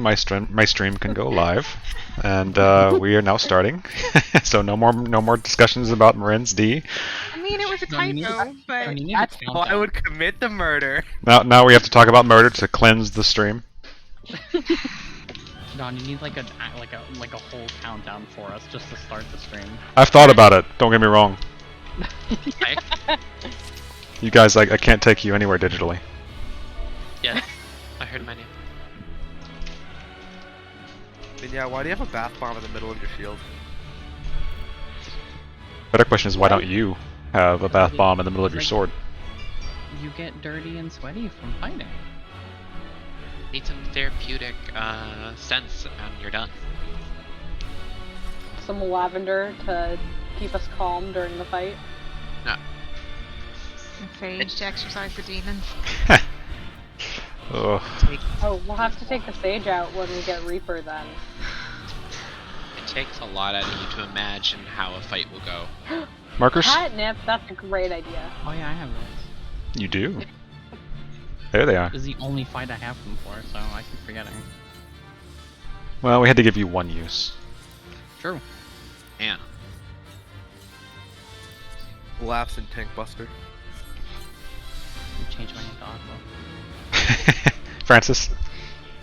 My stream can go live, and we are now starting. So no more discussions about Marin's D. I mean, it was a typo, but That's how I would commit the murder. Now we have to talk about murder to cleanse the stream. Don, you need like a whole countdown for us just to start the stream. I've thought about it. Don't get me wrong. You guys, I can't take you anywhere digitally. Yes, I heard my name. And yeah, why do you have a bath bomb in the middle of your shield? Better question is, why don't you have a bath bomb in the middle of your sword? You get dirty and sweaty from fighting. Need some therapeutic sense, and you're done. Some lavender to keep us calm during the fight. No. some phage to exercise the demons. Ugh. Oh, we'll have to take the sage out when we get Reaper then. It takes a lot out of you to imagine how a fight will go. Markers? Catnip, that's a great idea. Oh yeah, I have those. You do? There they are. This is the only fight I have them for, so I keep forgetting. Well, we had to give you one use. True. Yeah. Laughs and Tank Buster. Change my name to Aqua. Francis.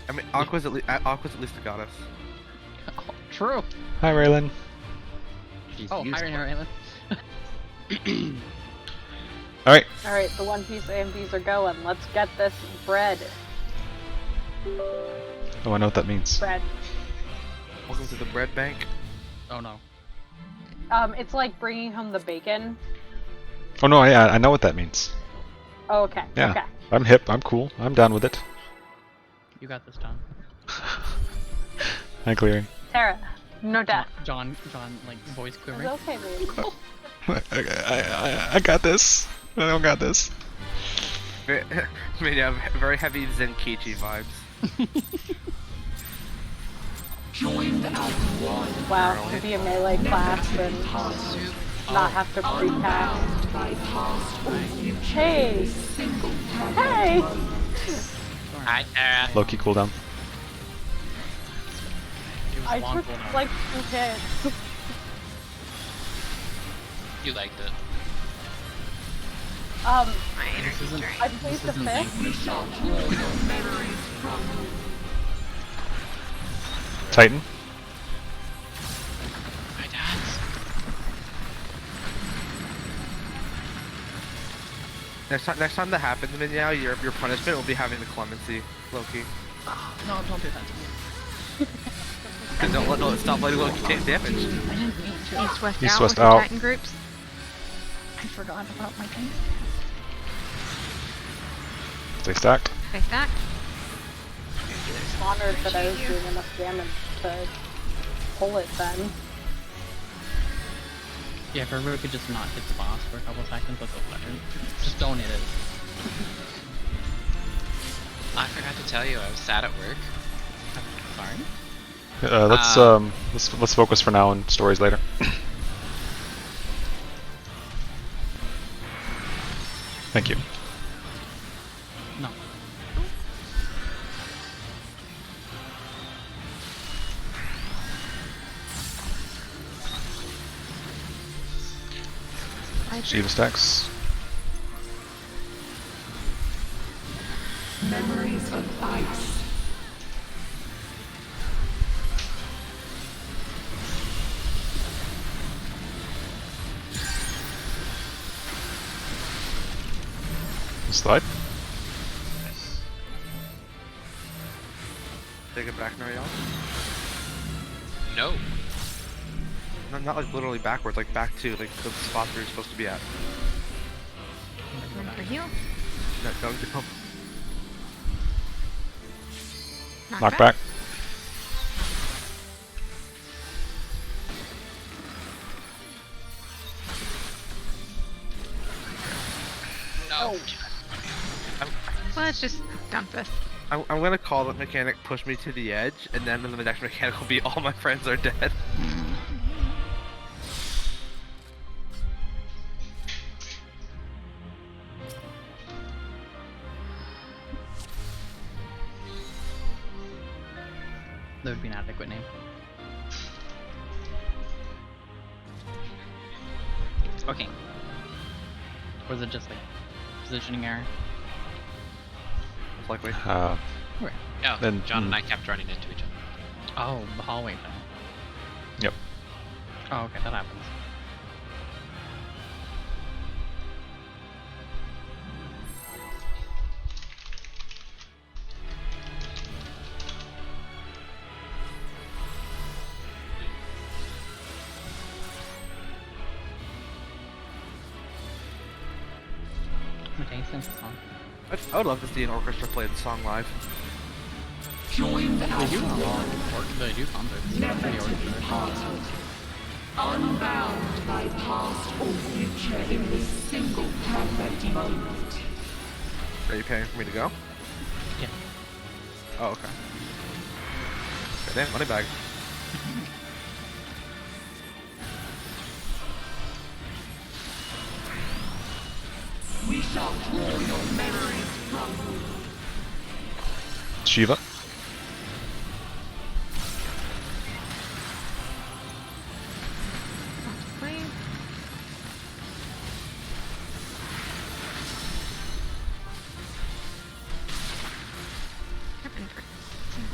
I mean, Aqua's at least a goddess. Oh, true. Hi, Raylan. Oh, hi, Raylan. Alright. Alright, the One Piece AMVs are going. Let's get this bread. Oh, I know what that means. Bread. Welcome to the bread bank. Oh no. It's like bringing home the bacon. Oh no, yeah, I know what that means. Oh, okay. Yeah. Okay. I'm hip, I'm cool, I'm down with it. You got this, John. Hi, Cleary. Tara, no death. John, like voice It's quivering. okay, baby. I got this. I don't got this. I mean, yeah, very heavy Zenkichi vibes. Wow, to be a melee class and not have to pre-cast. Hey! Hey! Hi, Tara. Low-key cooldown. I took like 2 hits. You liked it. My energy drain. I placed a fifth. Titan. My dad's. Next time that happens, Minyao, your punishment will be having the clemency, Loki. No, don't do that to me. And don't stop letting Loki take damage. East, west, East, out west, with your out. Titan groups. I forgot about my thing. Stay stacked. Stay stacked. I'm honored that I was doing enough damage to pull it then. Yeah, if everyone could just not hit the boss for a couple seconds, that's better. Just don't hit it. I forgot to tell you, I was sad at work. Sorry. Let's focus for now on stories later. Thank you. No. Shiva stacks. Memories of ice. Slide. Take it back now, y'all. No. No, not like literally backwards, like back to like the spots where you're supposed to be at. One for heal. No, don't jump. Knock back. No. Let's just dump this. I'm gonna call that mechanic push me to the edge, and then the next mechanic will be all my friends are dead. That would be an adequate name. Okay. Or is it just like positioning error? Most likely. Okay. Yeah, Then- John and I kept running into each other. Oh, the hallway thing. Yep. Oh, okay, that happens. Okay, since it's on. I would love to see an orchestra play the song live. They do a lot of they do concerts. Pretty orchestra. Unbound by past or future in this single perfect moment. Are you paying for me to go? Yeah. Oh, okay. Damn, money bag. We shall draw your memories from you. Shiva. Please.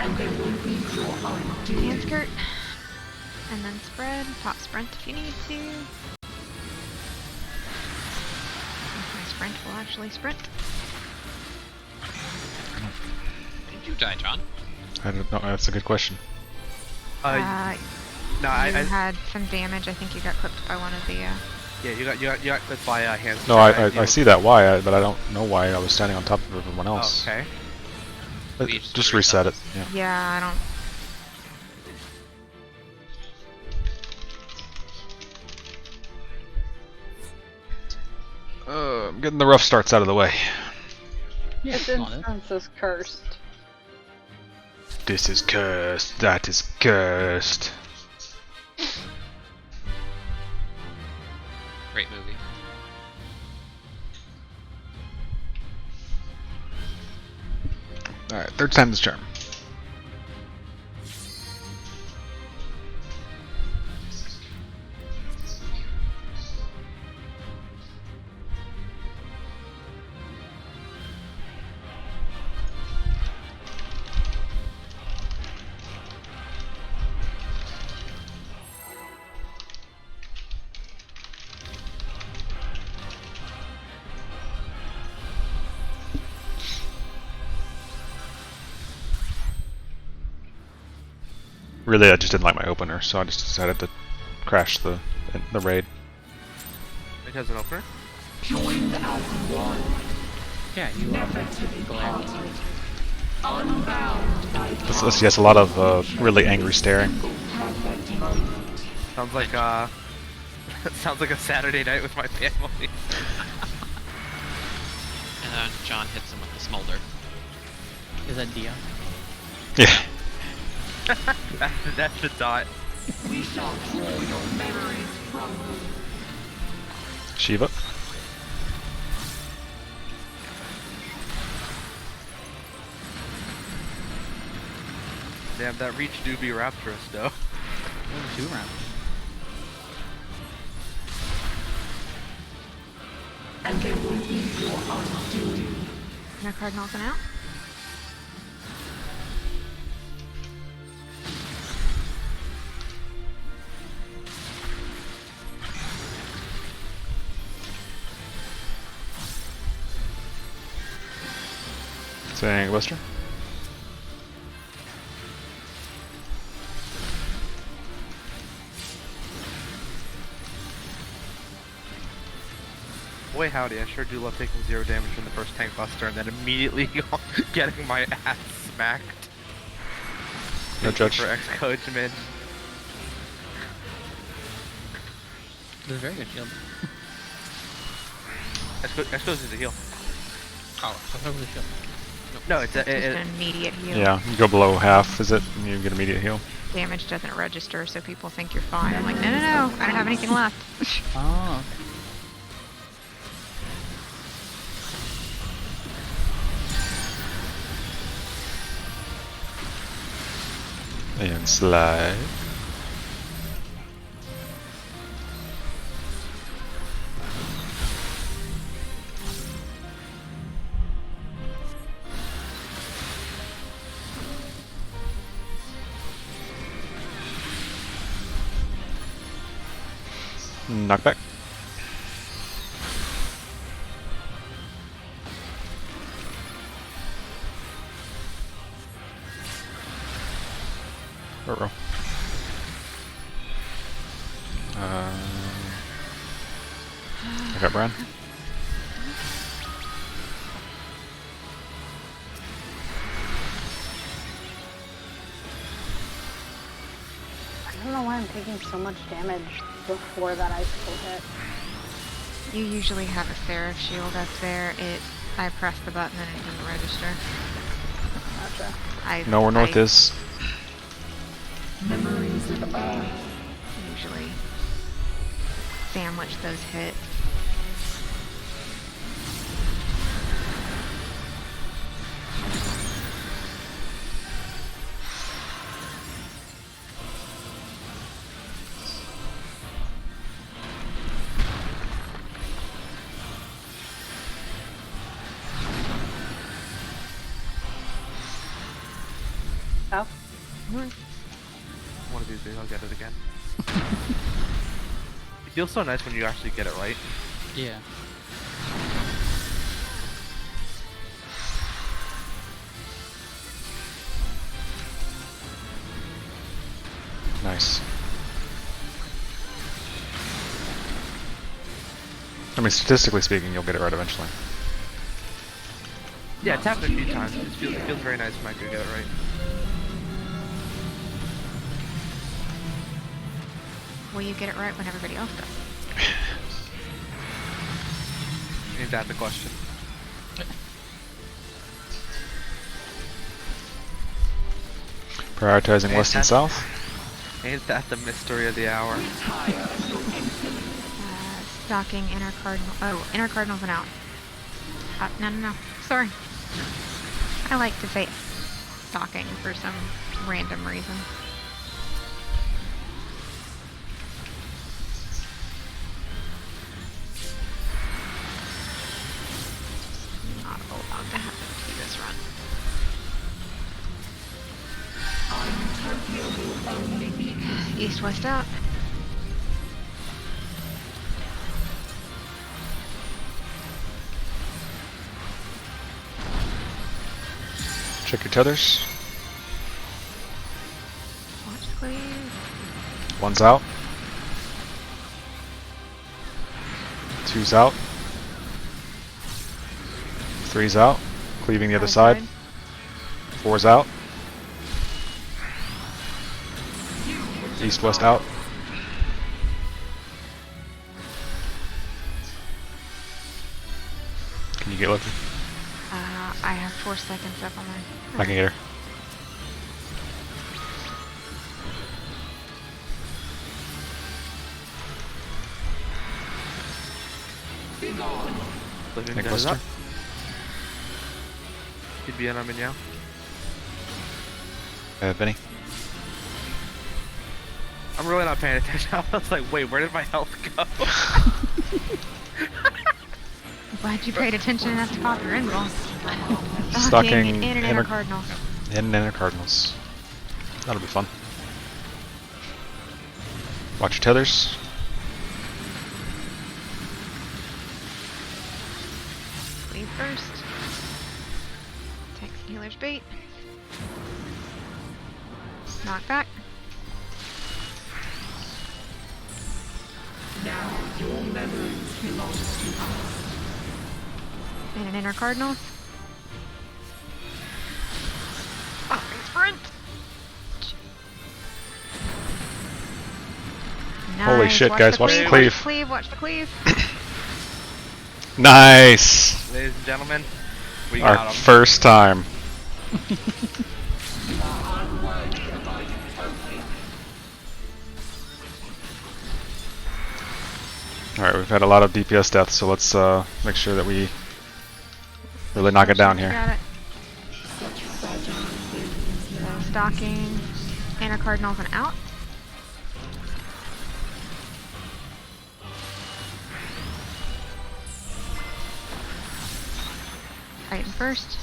And they will be your undoing. Hand skirt. And then spread. Pop sprint if you need to. My sprint will actually sprint. Did you die, John? I don't know. That's a good question. No, No, you had some damage. I think you got clipped by one of the. yeah, you got clipped by hands. No, I see that why, but I don't know why I was standing on top of everyone Oh, else. okay. You just Just reset reset it. Yeah. Yeah, I don't. I'm getting the rough starts out of the way. Yeah, This it's on it. instance is cursed. This is cursed. That is cursed. Great movie. Alright, third time's the charm. Really, I just didn't like my opener, so I just decided to crash the raid. It has an opener. Joined as one. Yeah, you Never to be glare. parted. Unbound by past Yes, a lot of really angry staring. perfect moment. Sounds like sounds like a Saturday night with my family. And then John hits him with the smolder. Is that Dia? Yeah. that's the dot. We shall draw your memories from you. Shiva. Damn, that reach do be rapturous though. Oh, 2 rounds. And they will be your undoing. No card knocking out. Saying Buster. Boy howdy, I sure do love taking 0 damage from the first tank buster and then immediately getting my ass smacked. No Thank you judge. for X-Coach, man. This is a very good shield. X-Coach is a heal. Oh, so over the shield. No, it's Just an immediate heal. Yeah, you go below half, is it? And you get immediate heal. Damage doesn't register, so people think you're fine. I'm like, no, no, no. I don't have anything left. Oh, okay. And slide. Knockback. Roll. I got Brian. I don't know why I'm taking so much damage before that icicle hit. You usually have a Seraph shield up there. I pressed the button and it didn't register. Gotcha. Know where north is. Memories of all. Usually sandwich those hits. Oh. One of these days I'll get it again. It feels so nice when you actually get it right. Yeah. Nice. I mean, statistically speaking, you'll get it right eventually. Yeah, tap it a few times. It feels very nice when I do get it right. Will you get it right when everybody else does? Ain't that the question? Prioritizing west and south. Ain't that the mystery of the hour? Stocking inner cardinal. Oh, inner cardinals and out. No. Sorry. I like to say stocking for some random reason. Not allowed to happen to this run. East, west, out. Check your tethers. Watch, please. One's out. Two's out. Three's out. Cleaving the other side. Outside. Four's out. East, west, out. Can you get lucky? I have 4 seconds up on my. I can get her. Living Nick dead is Lister. up. He'd be in on me now. Benny. I'm really not paying attention. I was like, wait, where did my health go? I'm glad you paid attention enough to pop your invul. Stocking in and inner cardinal. In and inner cardinals. That'll be fun. Watch your tethers. Leave first. Takes healer's bait. Knock back. Now your memories belong to us. And an inner cardinal. Oh, sprint! Holy shit, guys, watch the cleave. Watch the cleave, watch the cleave. Nice! Ladies and gentlemen, we Our got him. first time. Alright, we've had a lot of DPS deaths, so let's make sure that we really knock it down here. Got it. So, stocking, Inner Cardinals and out. Titan first.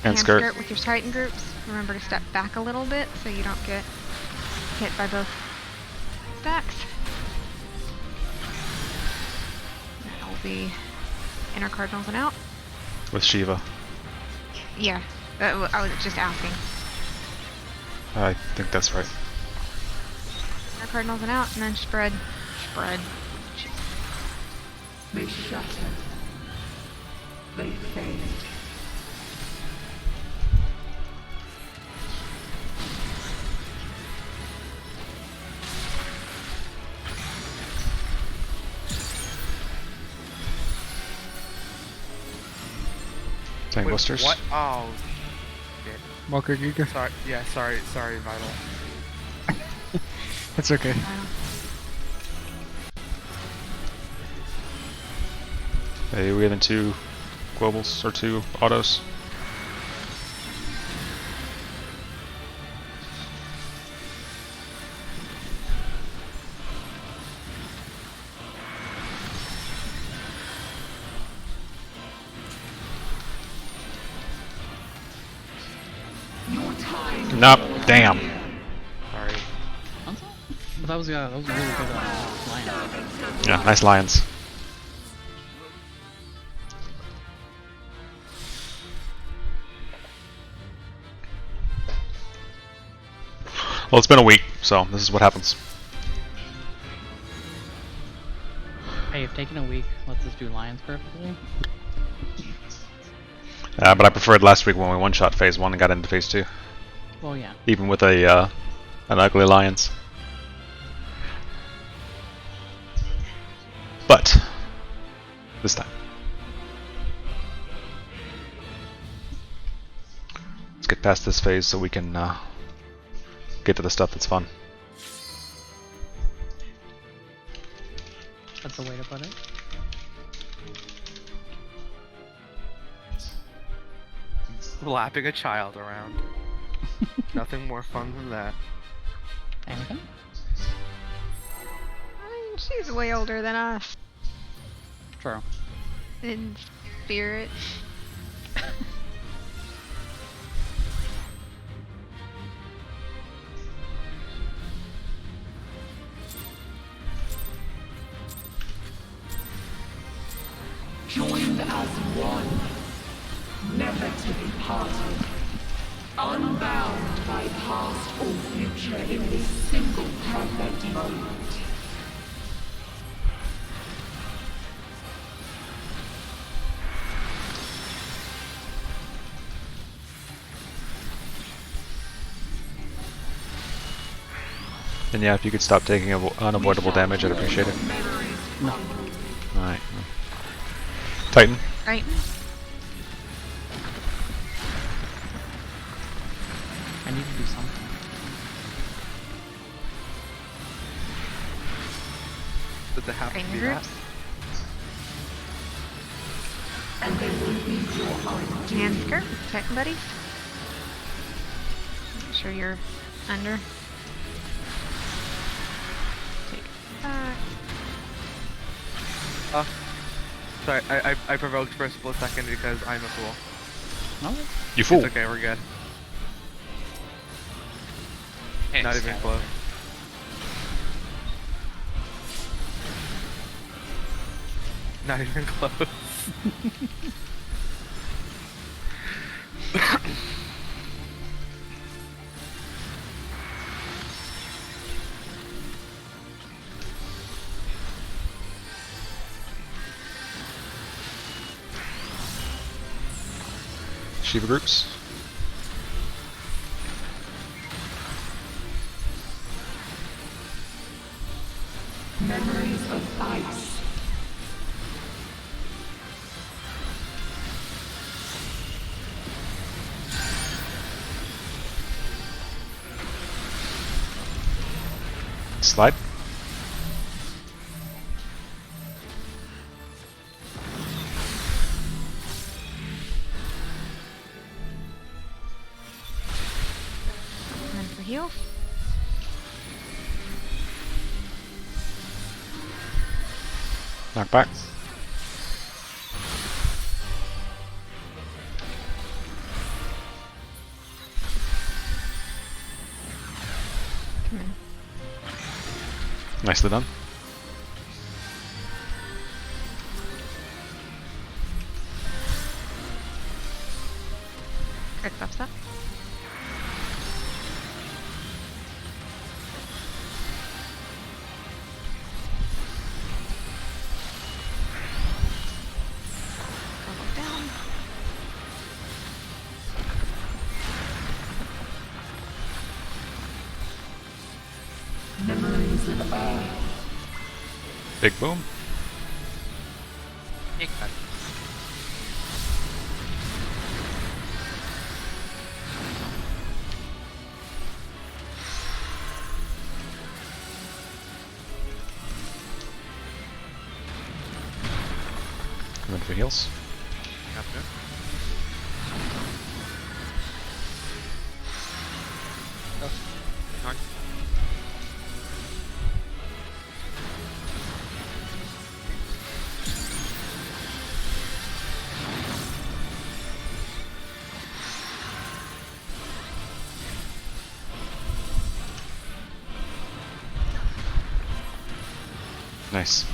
And Hand skirt. with your Titan groups. Remember to step back a little bit so you don't get hit by both stacks. That will be Inner Cardinals and out. With Shiva. Yeah, I was just asking. I think that's right. Inner Cardinals and out, and then spread. They shatter. They fade. Tank Wait, blisters. what? Oh, shit. Walker Giga. Sorry, Vital. That's okay. Hey, we have 2 globals or 2 autos. Nope. Damn. Sorry. But that was a really good line. Yeah, nice lions. Well, it's been a week, so this is what happens. Hey, if taking a week lets us do lions perfectly. But I preferred last week when we one-shot phase 1 and got into phase 2. Well, yeah. Even with an ugly alliance. But this time, let's get past this phase so we can get to the stuff that's fun. That's the way to put it. Slapping a child around. Nothing more fun than that. Anything? I mean, she's way older than us True. in spirit. Joined as one, never to be parted, unbound by past or future in this single perfect moment. And yeah, if you could stop taking unavoidable damage, I'd appreciate it. No. Alright. Titan. Right. I need to do something. Did they have to Titan be groups. that? Hand skirt. Titan buddies. Make sure you're under. Take it back. Sorry, I provoked for a split second because I'm a fool. No? You fool. It's okay, we're good. Hey, Not even close. Not even close. Shiva groups. Memories of ice. Slide. heal. Knock back. Come in. Nicely done. Crit buffs up. Double down. Memories of all. Big boom. Take that. Come in for heals. Gotcha. Knock. Nice.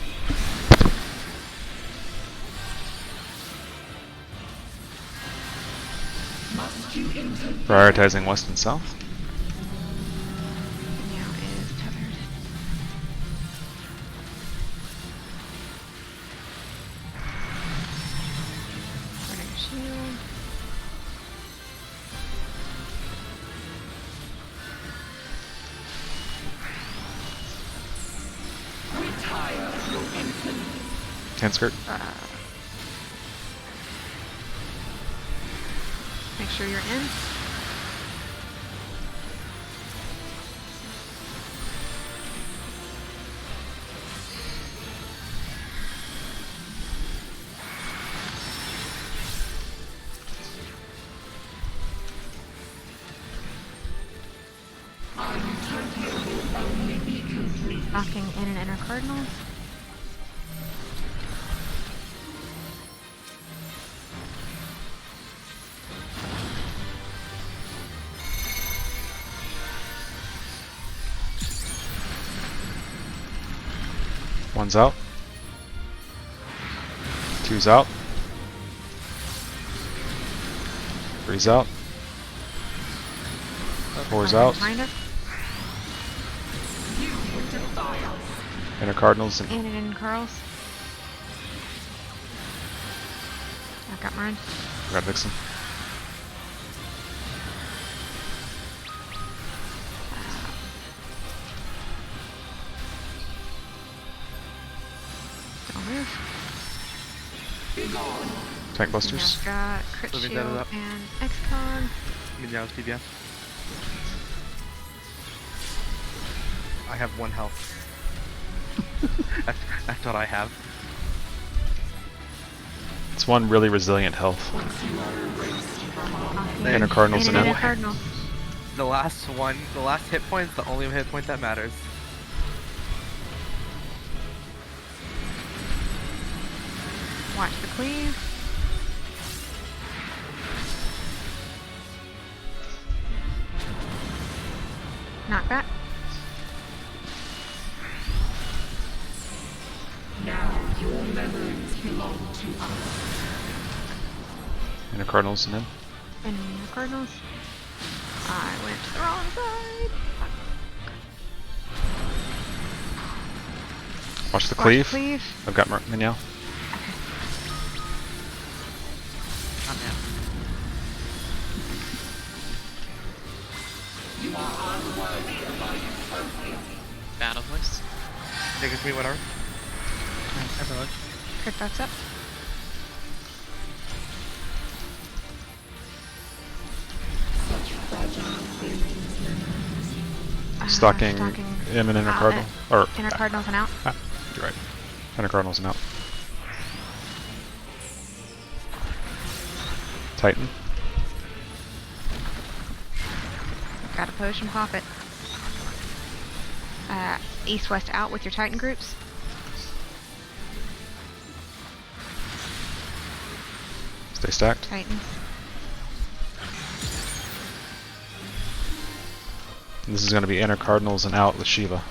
Must you intervene? Prioritizing west and south. Now is tethered. Running shield. Retire your infamy. Hand skirt. Make sure you're in. Locking in and inner cardinals. One's out. Two's out. Three's out. Four's out. Behind us. Inner cardinals and And in Carl's. I've got mine. got Vixen. Don't move. Tank busters. I've got crit Moving shield that up. and XCon. Minions DBS. I have 1 health. that's what I have. It's one really resilient health. Inner cardinals and inner in. cardinal. The last one, the last hit point's the only hit point that matters. Watch the cleave. Knock back. Now your memories belong to us. Inner cardinals and in. And inner cardinals. I went to the wrong side. Watch the Watch cleave. cleave. I've got Minyao. Oh, man. You are unworthy of my utopia. Battle voice. Take it to me, whatever. Crit buffs up. Stalking him and inner cardinal. Or Inner cardinals and out. you're right. Inner cardinals and out. Titan. Got a potion, pop it. East-west out with your Titan groups. Stay stacked. Titans. This is going to be inner cardinals and out with Shiva.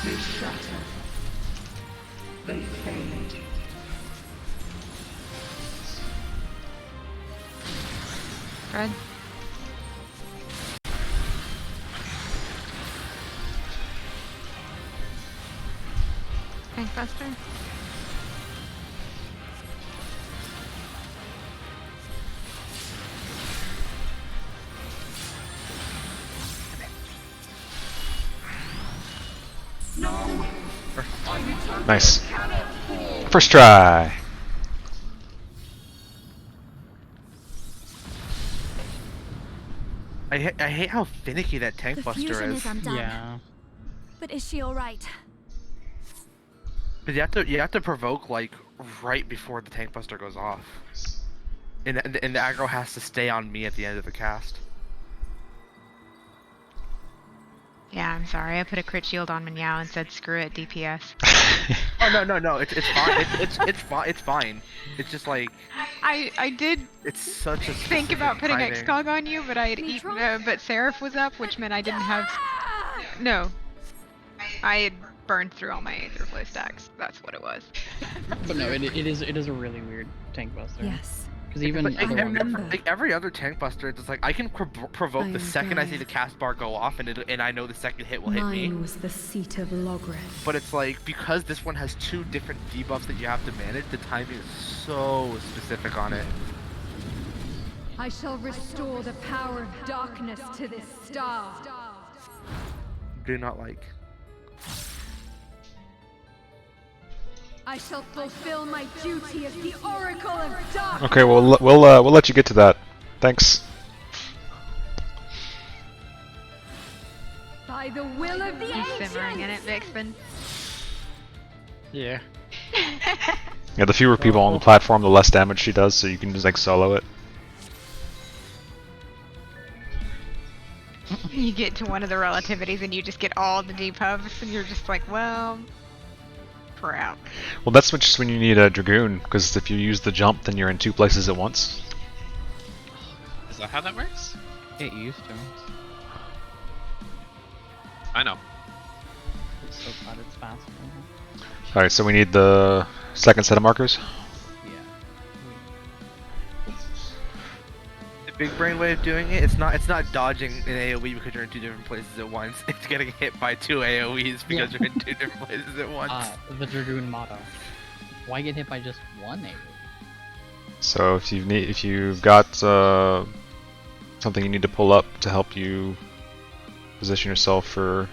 They shatter. They fade. Red. Tankbuster. Nice. First try. I hate how finicky that tank The buster fusion is. is undone. Yeah. But is she alright? But you have to provoke like right before the tank buster goes off. And the aggro has to stay on me at the end of the cast. Yeah, I'm sorry. I put a crit shield on Minyao and said screw it, DPS. Oh no, it's fine. It's fine. It's just like I did it's such a think about putting timing. Excog on you, but I had eaten, but Seraph was up, which meant I didn't have. No, I had burned through all my Aether Flow stacks. That's what it was. But no, it is a really weird tank buster. Yes. Because even But other ones- like every other tank buster, it's just like I can provoke I the am second I see Gaia. the cast bar go off, and I know the second hit will hit me. Mine was the seat of Logreth. But it's like because this one has two different debuffs that you have to manage, the timing is so specific on it. I shall restore the power of darkness to this star. Do not like. I shall fulfill my duty as the Oracle of Darkness. Okay, we'll let you get to that. Thanks. By the will of the He's simmering in it, ancients. Vixen. Yeah. Yeah, the fewer people on the platform, the less damage she does, so you can just like solo it. You get to one of the relativities and you just get all the debuffs, and you're just like, well, crap. Well, that's just when you need a Dragoon, because if you use the jump, then you're in two places at once. Is that how that works? It used to. I know. It's so glad it's faster. Alright, so we need the second set of markers. Yeah. The big brain way of doing it, it's not dodging an AoE because you're in two different places at once. It's getting hit by two AoEs because you're in two different places at once. The Dragoon motto. Why get hit by just one AoE? So if you've got something you need to pull up to help you position yourself for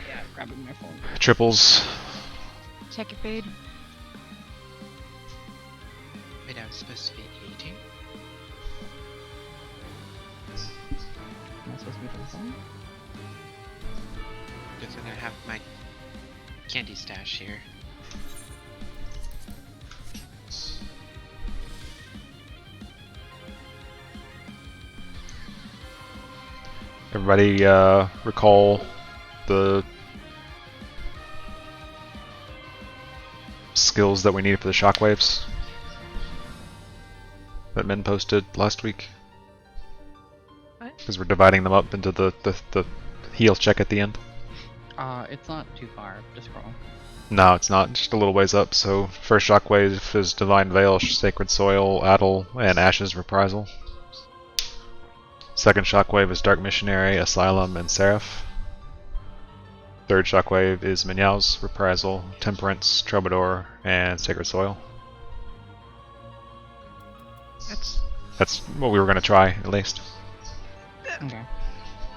Yeah, grabbing my phone. triples. Check your food. Wait, I was supposed to be eating? Am I supposed to be doing something? Because then I have my candy stash here. Everybody recall the skills that we needed for the shockwaves that Min posted last week. What? Because we're dividing them up into the heal check at the end. It's not too far. Just scroll. No, it's not. Just a little ways up. So first shockwave is Divine Veil, Sacred Soil, Addle, and Ashes Reprisal. Second shockwave is Dark Missionary, Asylum, and Seraph. Third shockwave is Minyao's Reprisal, Temperance, Troubadour, and Sacred Soil. That's what we were going to try, at least. Okay.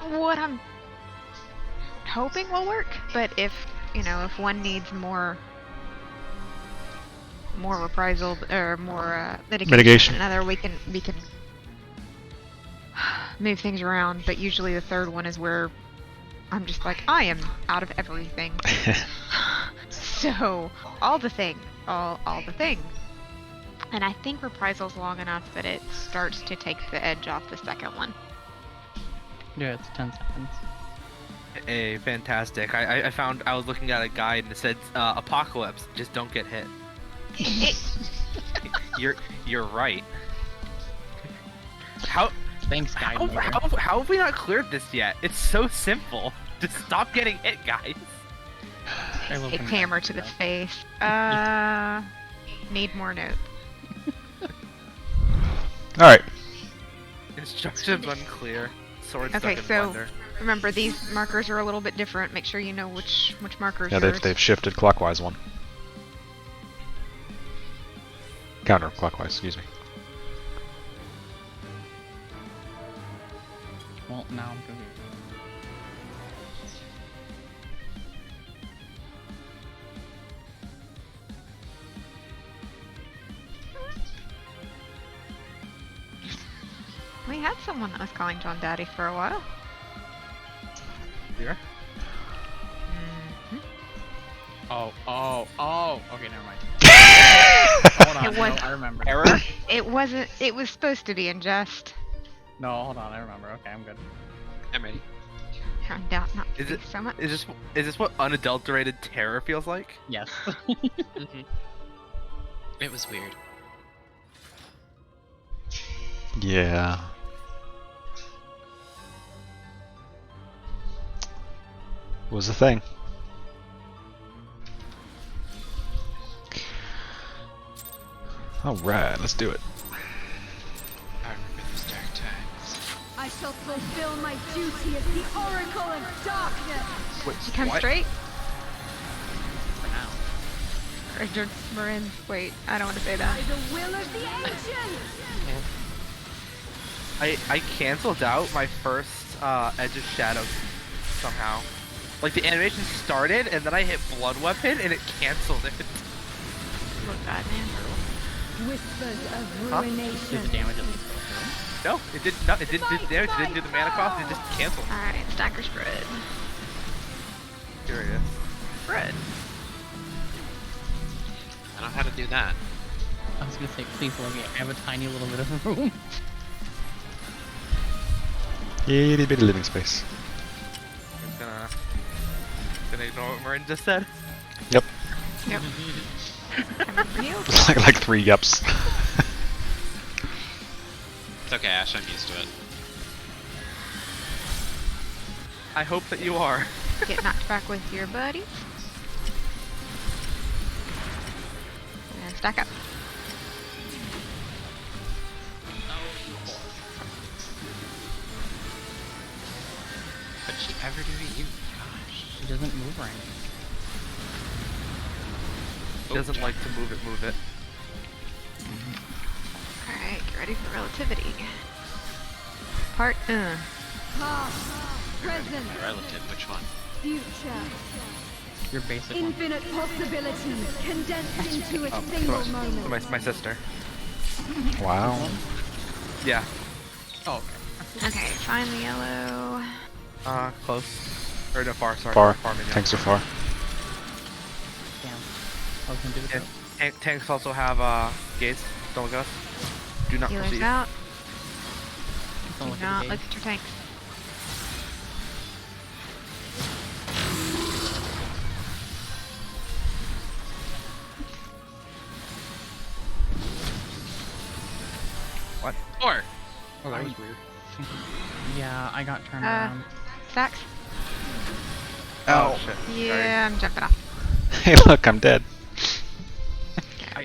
What I'm hoping will work, but if one needs more reprisal or more Mitigation. than another, we can move things around. But usually the third one is where I'm just like, I am out of everything. So, all the things. And I think Reprisal's long enough that it starts to take the edge off the second one. Yeah, it's 10 seconds. Hey, fantastic. I found, I was looking at a guide and it said, apocalypse, just don't get hit. You're right. How have we not cleared this yet? It's so simple. Just stop getting hit, guys. Hit hammer to the face. Need more notes. Alright. Instructions unclear. Sword Okay, stuck in so blender. remember these markers are a little bit different. Make sure you know which markers Yeah, yours. they've shifted clockwise one. Counterclockwise, excuse me. Well, now I'm confused. We had someone that was calling John Daddy for a while. Here? Oh. Okay, never mind. Hold on, It was- no, I remember. Error? It wasn't. It was supposed to be in jest. No, hold on, I remember. Okay, I'm good. I'm ready. I doubt not to Is be it- so much. Is this what unadulterated terror feels like? Yes. It was weird. Yeah. What was the thing? Alright, let's do it. I remember those dark times. I shall fulfill my duty as the Oracle of Darkness. Wait, She comes what? straight. For now. Or just Marin. Wait, I don't want to say that. By the will of the ancients. I canceled out my first Edge of Shadow somehow. Like the animation started and then I hit Blood Weapon and it canceled it. Look bad, man. Whispers of Huh? Did ruination. the damage at least go through? No, it did not. It didn't do damage. It didn't do the mana cost. It just canceled. Alright, stacker spread. Here it is. Spread. I know how to do that. I was gonna say, please let me. I have a tiny little bit of room. Itty bitty living space. I'm gonna ignore what Marin just said. Yep. Yep. I remember you. like 3 yups. It's okay, Ash, I'm used to it. I hope that you are. Get knocked back with your buddy. And stack up. What did she ever do to you? Gosh. It doesn't move or anything. He doesn't like to move it. Alright, get ready for relativity. Part Past, present, Relative, which one? future. Your basic one. Infinite possibilities condensed into a single moment. My sister. Wow. Yeah. Oh, okay. Okay, find the yellow. Close. Or no, far. Sorry. Far. Minion. Tanks are far. Damn. I was gonna do it. And tanks also have gates. Don't look at us. Do not Healers proceed. out. Don't Do look not at the look gauge. at your tanks. What? Or Oh, that was weird. Yeah, I got turned Uh, around. Stacks? Oh shit. Yeah, I'm jumping off. Hey, look, I'm dead.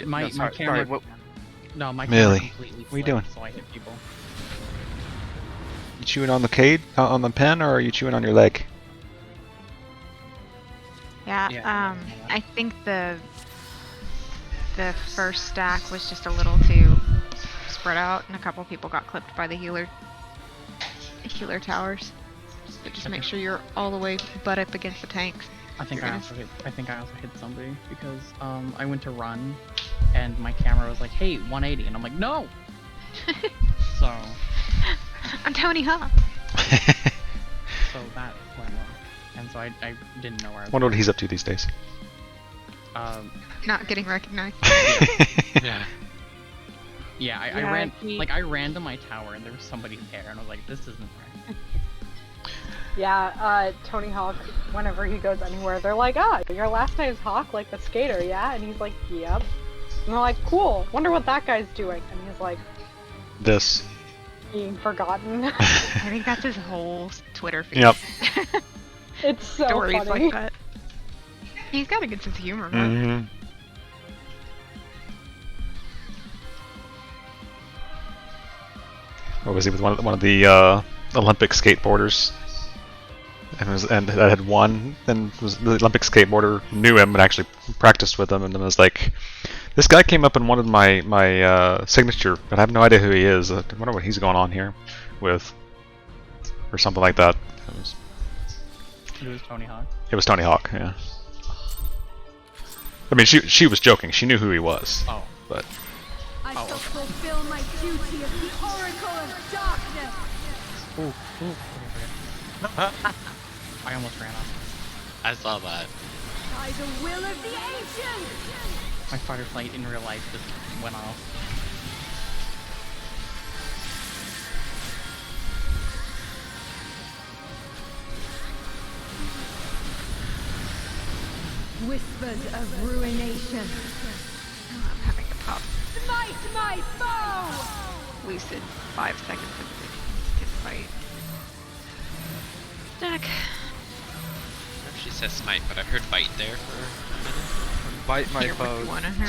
My No, sorry, camera. sorry, what- No, my Millie, camera completely what are you flipped, doing? So I hit people. You chewing on the on the pen, or are you chewing on your leg? Yeah, Yeah. I think the first stack was just a little too spread out, and a couple people got clipped by the healer towers. But just make sure you're all the way butt up against the tanks. I think You're I gonna also hit somebody because I went to run, and my camera was like, "Hey, 180," and I'm like, "No." So I'm Tony Hawk. that went wrong. and so I didn't know where I was. Wonder what he's up to these days. Um, Not getting recognized. Yeah. yeah, I Yeah, ran he- I ran to my tower and there was somebody there, and I was like, this isn't right. Yeah, Tony Hawk, whenever he goes anywhere, they're like, ah, your last name's Hawk, like the skater, yeah? And he's like, yep. And they're like, cool, wonder what that guy's doing. And he's like, This. being forgotten. I think that's his whole Twitter feed. Yep. It's so Stories funny. like that. He's got a good sense of humor, man. Mm-hmm. What was he with one of the Olympic skateboarders? And that had won, and was the Olympic skateboarder knew him and actually practiced with him, and then was like, "This guy came up and wanted my signature, but I have no idea who he is. I wonder what he's going on here with, or something like that." It was Tony Hawk. It was Tony Hawk, yeah. I mean, she was joking. She knew who he was, Oh. but I shall fulfill my duty as the Oracle of Darkness. I almost ran off. I saw that. By the will of the ancients. My fight or flight in real life just went off. Whispers of ruination. I'm having to pop Smite my foe! lucid 5 seconds into his fight. Stack. I don't know if she says smite, but I heard bite there for a minute. Bite my Here with foes. one of her.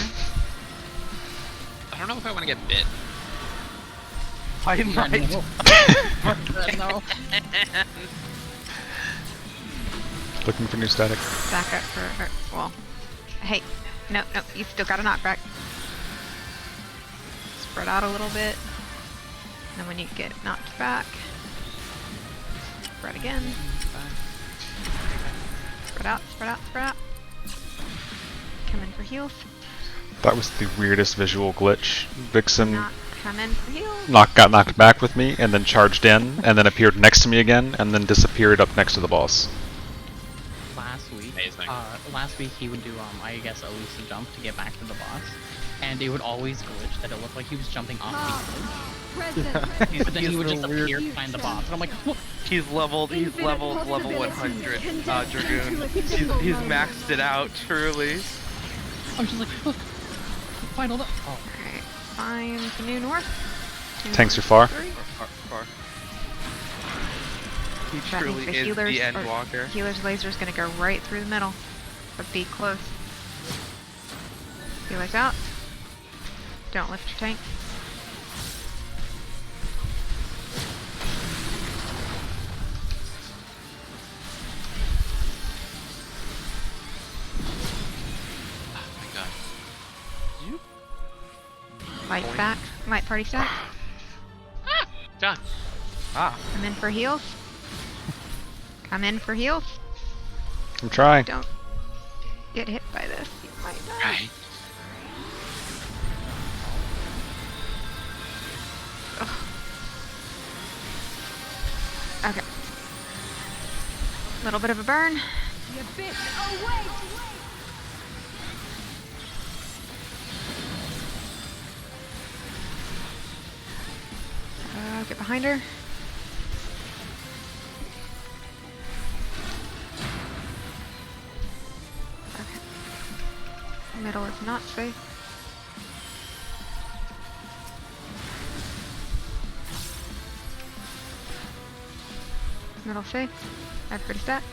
I don't know if I want to get bit. Bite my No. looking for new static. Back up for her. Well, hey, no, you still got a knockback. Spread out a little bit. And then when you get knocked back, spread again. Spread out, spread out, spread out. Come in for heals. That was the weirdest visual glitch. Vixen Not come in for heals. got knocked back with me, and then charged in, and then appeared next to me again, and then disappeared up next to the boss. Last week he would do I guess a lucid jump to get back to the boss, and it would always glitch that it looked like he was jumping off the edge. Present. But then he would just weird. appear behind the boss, and I'm like, what? He's leveled level 100, Dragoon. He's maxed it out, truly. I'm just like, look, final. Oh, Alright, find the new north. Tanks are far. Far. He That means truly the is healer's, the Endwalker. Healer's laser's gonna go right through the middle, but be close. Healer's out. Don't lift your tank. Oh my god. Light stack. Light party stack. Done. Ah. Come in for heals. Come in for heals. I'm trying. Don't get hit by this. You might die. Right. Okay. Little bit of a burn. The abyss awaits. Get behind her. Okay. Middle is not safe. Middle safe. Everybody stat.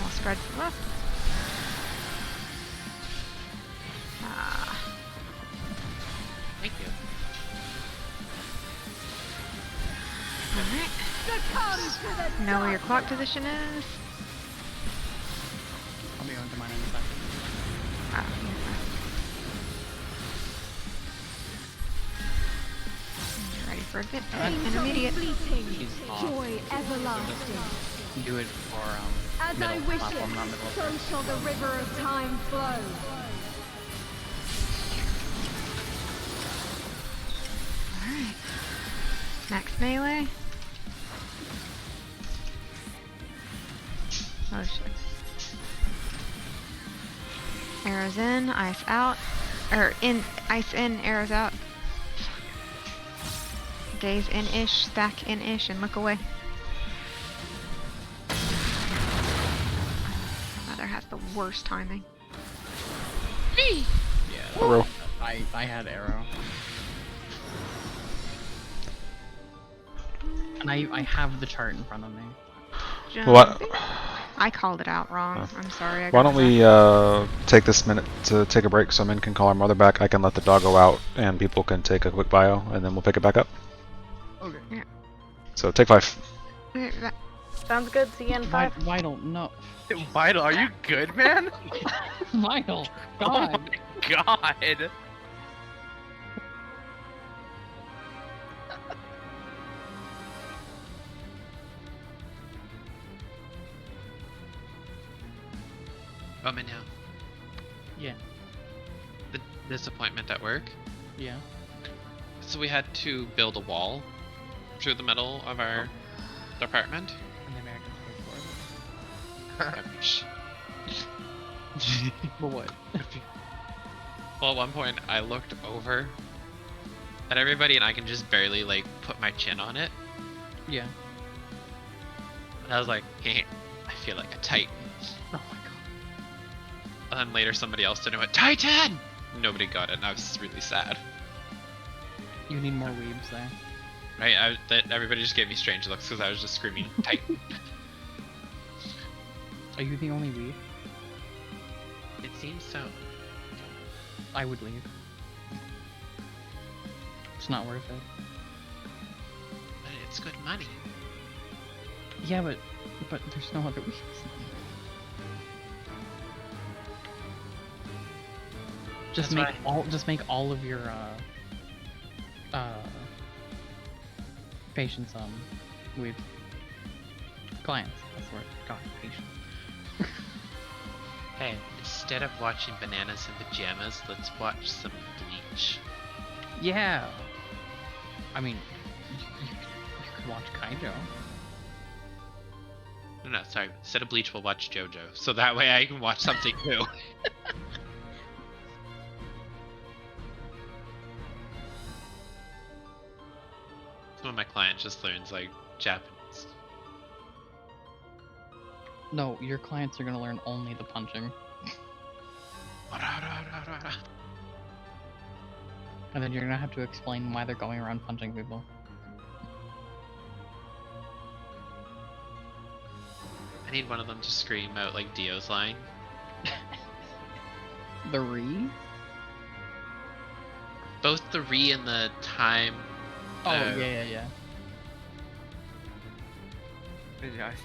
I'll spread to the left. Ah. Thank you. Alright. Succumb to the Know where your clock position is. I'll be going to mine in a second. Ah, you're ready for intermediate. fleeting, She's off. joy everlasting. Do it for As middle I wish platform, not it, middle. so shall the river of time flow. Alright. Max melee. Oh shit. Arrows in, ice out. Or in, ice in, arrows out. Gaze in-ish, stack in-ish, and look away. Mother has the worst timing. Yeah. Arrow. I had arrow. And I have the chart in front of me. What? I called it out wrong. Oh. I'm sorry. I Why got don't we take this minute to take a break so Min can call her mother back? I can let the dog go out and people can take a quick bio and then we'll pick it back up. Okay. Yeah. So take 5. Okay, Sounds good. See you in 5. Vital, no. Vital, are you good, man? Vital, Oh God. my god. Oh, now. Yeah, The disappointment at work. yeah. So we had to build a wall through the middle of our department. And the Americans paid for it. But what? Well, at one point I looked over at everybody and I can just barely like put my chin on it. Yeah. And I was like, hey, I feel like a titan. Oh my god. And then later somebody else did it and went, Titan! Nobody got it and I was really sad. You need more weebs there. Right? That everybody just gave me strange looks because I was just screaming Titan. Are you the only weeb? It seems so. I would leave. It's not worth it. But it's good money. Yeah, but there's no other weebs. Just That's make all of your patients with clients. That's where God patients. Hey, instead of watching Bananas in Pajamas, let's watch some Bleach. Yeah. I mean, you could watch Kaijo. No, sorry. Instead of Bleach, we'll watch JoJo. So that way I can watch something new. Some of my clients just learns like Japanese. No, your clients are gonna learn only the punching, and then you're gonna have to explain why they're going around punching people. I need one of them to scream out like Dio's line. The re? Both the re and the time. Oh yeah. Yeah, I see.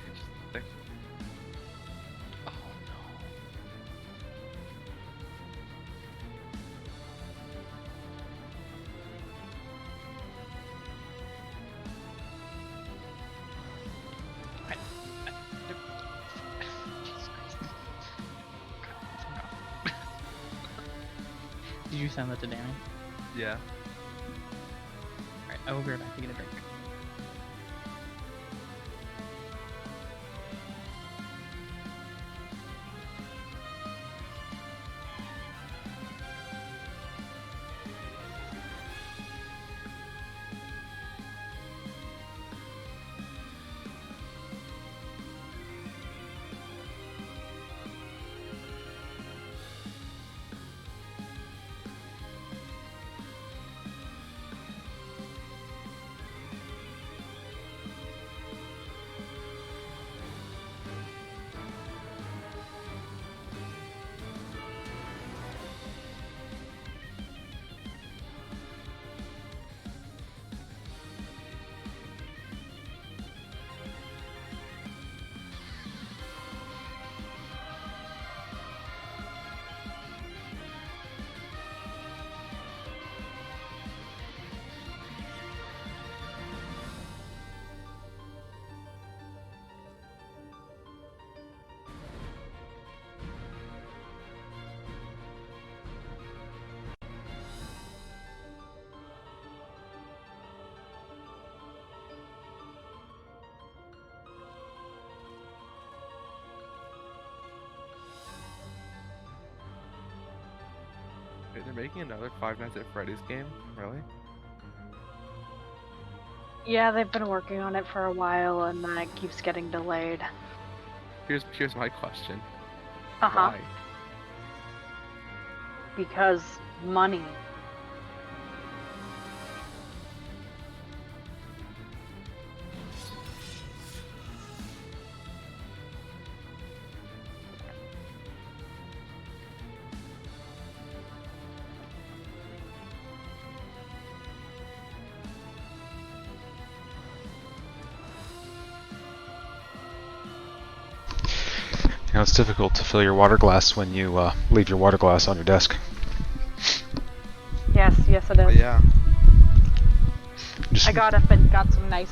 Oh no. Did you send that to Danny? Yeah. Alright, I will be right back to get a drink. They're making another Five Nights at Freddy's game? Really? Yeah, they've been working on it for a while, and then it keeps getting delayed. Here's my question. Uh-huh. Why? Because money. You know, it's difficult to fill your water glass when you leave your water glass on your desk. Yes, yes it is. But yeah. Just I got up and got some nice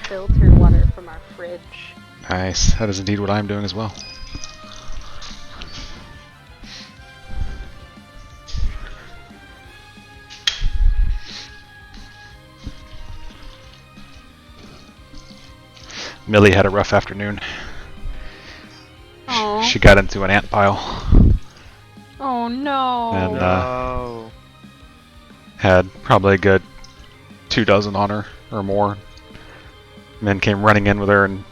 filtered water from our fridge. nice. That is indeed what I'm doing as well. Millie had a rough afternoon. Oh. She got into an ant pile Oh no. and No. had probably a good 24 on her or more. Men came running in with her and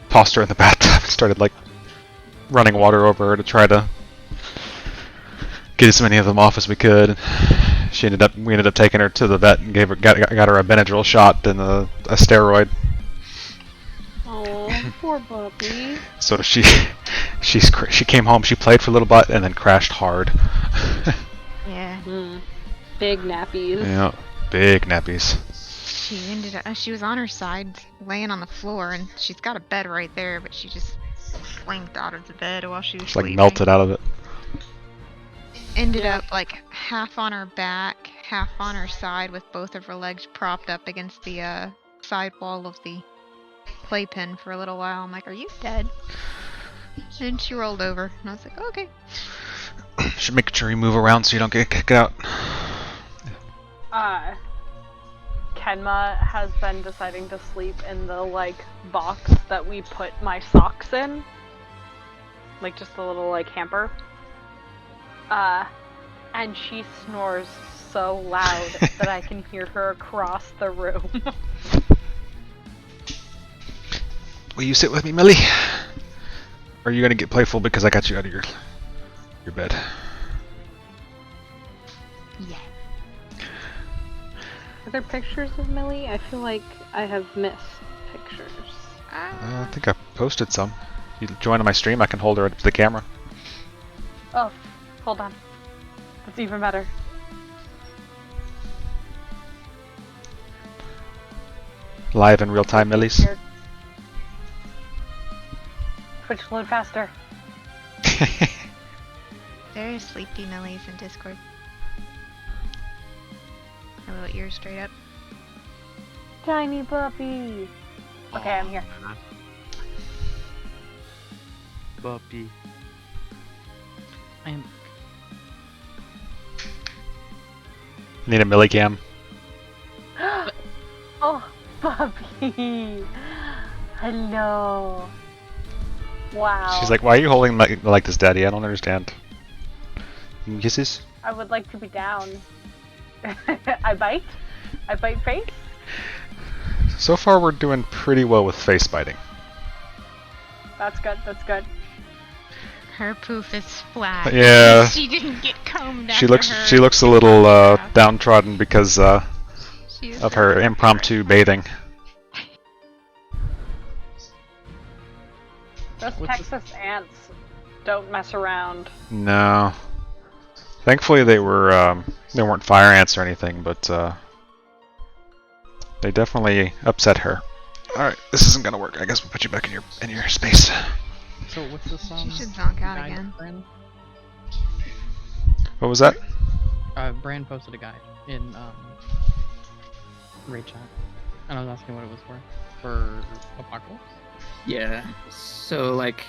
tossed her in the bathtub and started like running water over her to try to get as many of them off as we could. We ended up taking her to the vet and got her a Benadryl shot and a steroid. Oh, poor puppy. So she came home, she played for a little bit and then crashed hard. Yeah. Big nappies. Yeah, big nappies. She ended up. She was on her side, laying on the floor, and she's got a bed right there, but she just slinked out of the bed while she was Just like sleeping. melted out of it. Ended up like half on her back, half on her side, with both of her legs propped up against the side wall of the playpen for a little while. I'm like, "Are you dead?" And she rolled over, and I was like, "Okay." Should make sure you move around so you don't get kicked out. Kenma has been deciding to sleep in the like box that we put my socks in. Like just a little like hamper. And she snores so loud that I can hear her across the room. Will you sit with me, Millie? Or are you gonna get playful because I got you out of your bed? Yeah. Are there pictures of Millie? I feel like I have missed pictures. I think I posted some. You join on my stream, I can hold her up to the camera. Oh, hold on. That's even better. Live in real time, Millie's. Twitch load faster. There's Sleepy Millies in Discord. Her little ears straight up. Tiny puppy. Okay, I'm here. Puppy. I am. Need a Millie cam. Oh, puppy. Hello. Wow. She's like, why are you holding like this, Daddy? I don't understand. Kisses? I would like to be down. I bite? I bite face? So far, we're doing pretty well with face biting. That's good, that's good. Her poof is flat. Yeah. She didn't get combed She after looks her. she looks a little downtrodden because She's of her impromptu bathing. Those Texas ants don't mess around. No. Thankfully, they weren't fire ants or anything, but they definitely upset her. All right, this isn't gonna work. I guess we'll put you back in your space. So what's this She should zonk out guide, again. Brand? What was that? Brand posted a guide in raid chat, and I was asking what it was for Apocalypse. Yeah. So like,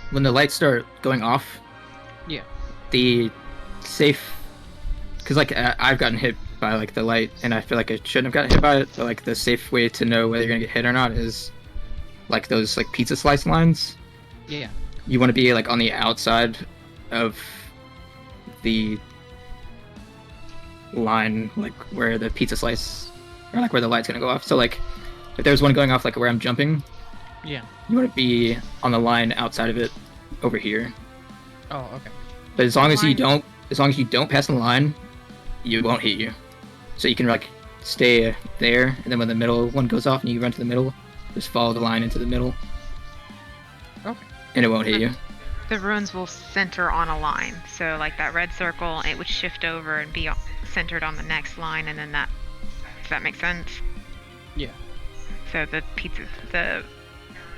when the lights start going off, Yeah. the safe, because like I've gotten hit by like the light, and I feel like I shouldn't have gotten hit by it. But like the safe way to know whether you're gonna get hit or not is like those like pizza slice lines. Yeah. You want to be like on the outside of the line, like where the pizza slice, or like where the light's gonna go off. So like, if there's one going off like where I'm jumping, Yeah. you want to be on the line outside of it, over here. Oh, okay. But as long as you don't pass the line, you won't hit you. So you can like stay there, and then when the middle one goes off and you run to the middle, just follow the line into the middle. Okay. And it won't hit you. The runes will center on a line. So like that red circle, it would shift over and be centered on the next line, and then that. Does that make sense? Yeah. So the pizza,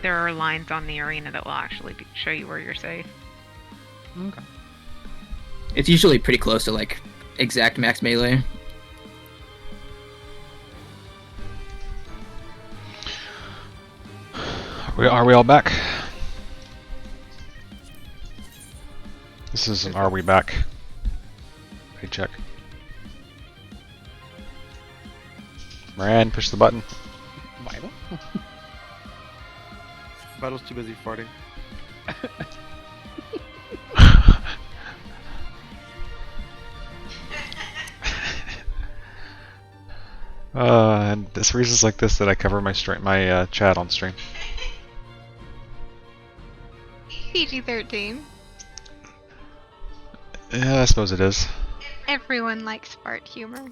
there are lines on the arena that will actually show you where you're safe. Okay. It's usually pretty close to like exact max melee. Are we all back? This is an are we back? Paycheck. Moran, push the button. Vital? Vital's too busy farting. And it's reasons like this that I cover my chat on stream. PG-13. Yeah, I suppose it is. Everyone likes fart humor.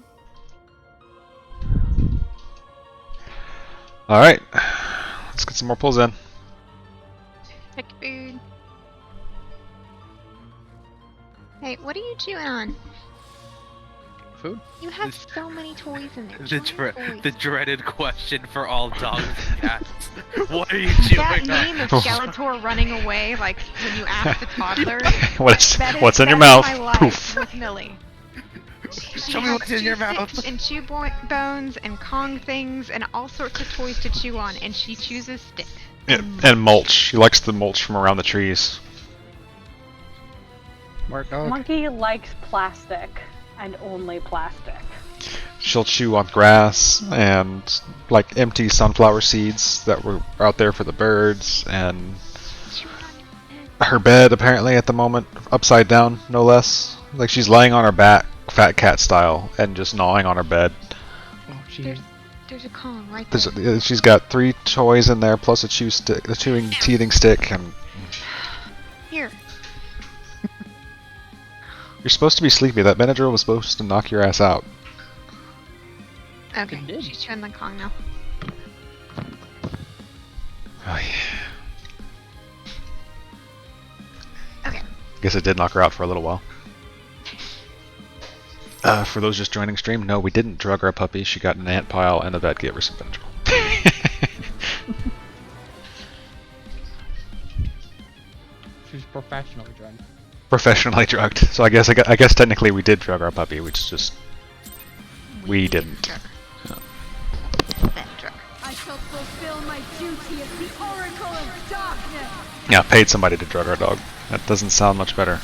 Alright, let's get some more pulls in. Pick food. Hey, what are you chewing on? Food? You have so many toys in there. The dreaded question for all dogs and cats. What are you That chewing meme on? of Skeletor running away, like when you ask the toddler. What's in your mouth? My life Poof. with Millie. Show me what's in your mouth. And chew bones and Kong things and all sorts of toys to chew on, and she chooses sticks. And mulch. She likes the mulch from around the trees. Smart dog. Monkey likes plastic and only plastic. She'll chew on grass and like empty sunflower seeds that were out there for the birds, and her bed apparently at the moment upside down, no less. Like she's laying on her back, fat cat style, and just gnawing on her bed. Oh, jeez. There's a Kong right there. She's got 3 toys in there plus a chewing teething stick, and Here. you're supposed to be sleepy. That Benadryl was supposed to knock your ass out. Okay, It did. she's chewing the Kong now. Oh, yeah. Okay. Guess it did knock her out for a little while. For those just joining stream, no, we didn't drug our puppy. She got an ant pile, and the vet gave her some Benadryl. She's professionally drugged. Professionally drugged. So I guess technically we did drug our puppy. We just we didn't. That drug. I shall fulfill my duty as the Oracle of Darkness. Yeah, paid somebody to drug our dog. That doesn't sound much better.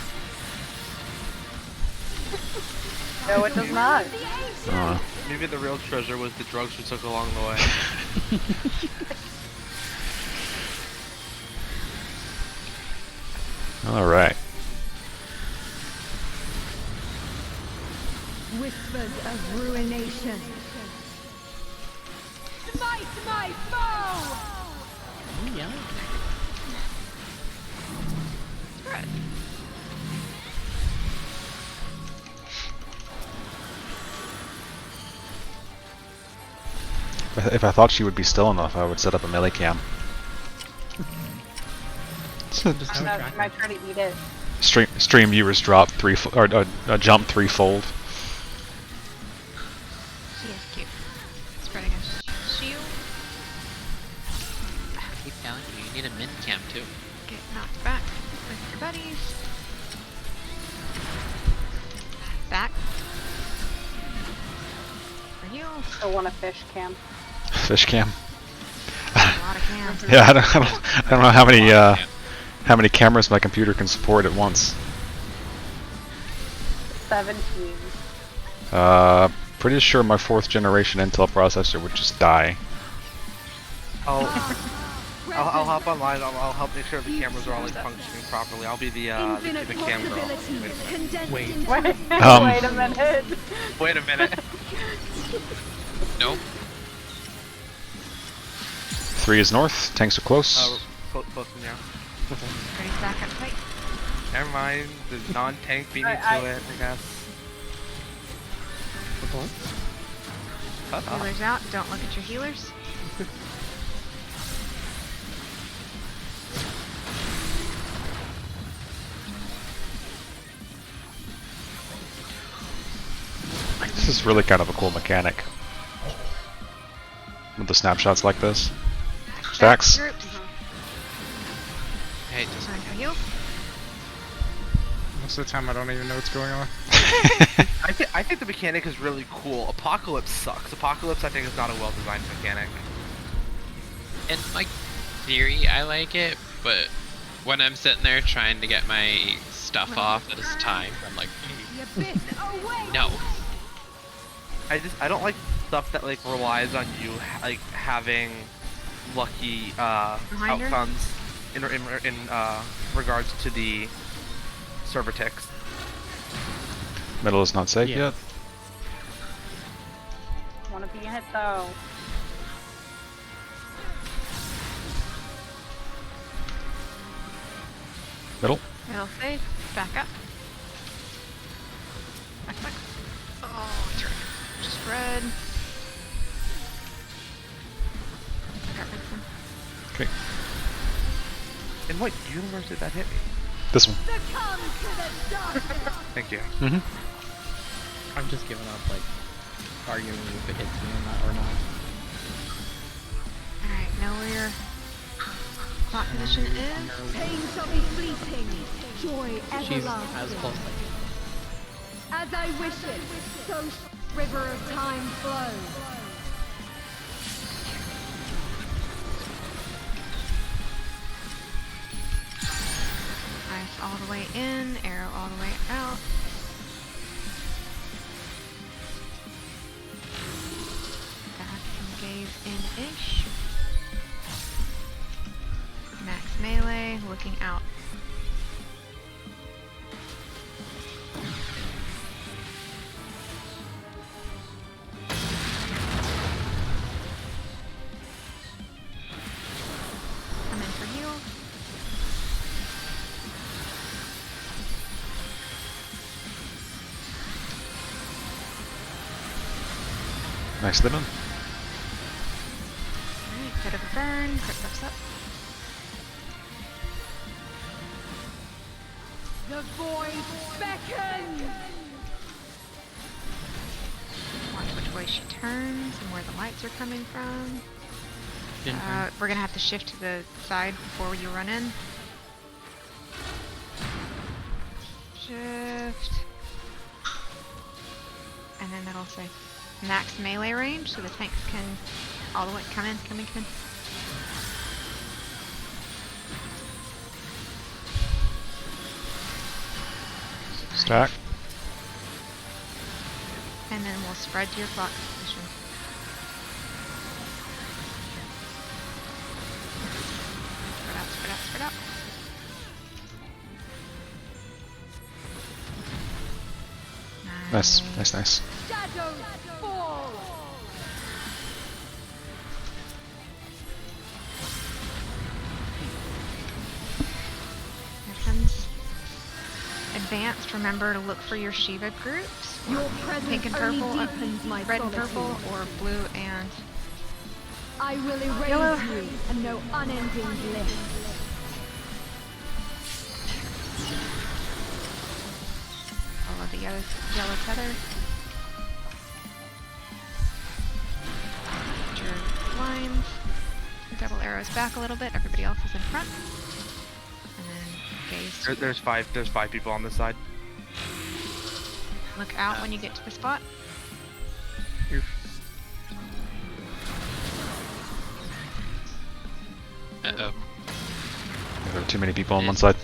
No, it does not. Maybe the real treasure was the drugs we took along the way. Alright. Whispers of ruination. Smite my foe! Oh, yeah. If I thought she would be still enough, I would set up a melee cam. Just I might try to eat it. Stream viewers drop jump threefold. She is cute. Spreading a shield. I keep telling you, you need a mint cam too. Get knocked back with your buddies. Back. For you. I want a fish cam. Fish cam. A lot of cams. Yeah, I don't know how many cameras my computer can support at once. 17. Pretty sure my 4th generation Intel processor would just die. I'll I'll hop online. I'll help make sure the cameras are all like functioning properly. I'll be the cam girl. Wait. Wait, Um. wait a minute. Wait a minute. Nope. 3 is north. Tanks are close. Close now. Ready to back up tight. Never mind. The non-tank beat me to it, I guess. Healers out. Don't look at your healers. This is really kind of a cool mechanic. With the snapshots like this. Stacks. Groups. Hey, just Time to heal. Most of the time I don't even know what's going on. I think the mechanic is really cool. Apocalypse sucks. Apocalypse, I think, is not a well-designed mechanic. in like theory, I like it, but when I'm sitting there trying to get my stuff off that is timed, I'm like, no. I don't like stuff that like relies on you like having lucky outcomes in regards to the server ticks. Middle is not safe yet. Want to be hit though. Middle. Middle safe. Back up. Back, back. Oh, turn. Just red. Got rid of them. Okay. In what universe did that hit me? This one. Thank you. I'm just giving up, like, arguing if it hits me or not. Alright, know where your plot position is. Pain shall be fleeting, joy She's everlasting. as close As I wish it, so river of time flows. Ice all the way in, arrow all the way out. Back and gaze in-ish. Max melee, looking out. Come in for heal. Nice lemon. Alright, bit of a burn, crit buffs up. The void beckons. Watch which way she turns and where the lights are coming from. Didn't turn. We're gonna have to shift to the side before you run in. Shift. And then that'll say max melee range, so the tanks can all the way come in. Stack. And then we'll spread to your plot position. Spread out. Nice. Shadows fall. Here comes advanced. Remember to look for your Shiva groups. Your presence Pink and only purple, deepens my red and solitude. purple, or blue and I will erase Yellow. you and know unending bliss. follow the yellow feather. Get your lines. Double arrows back a little bit. Everybody else is in front. And then gaze. There's five people on this side. Look out when you get to the spot. Uh-oh. There are too many people on one side.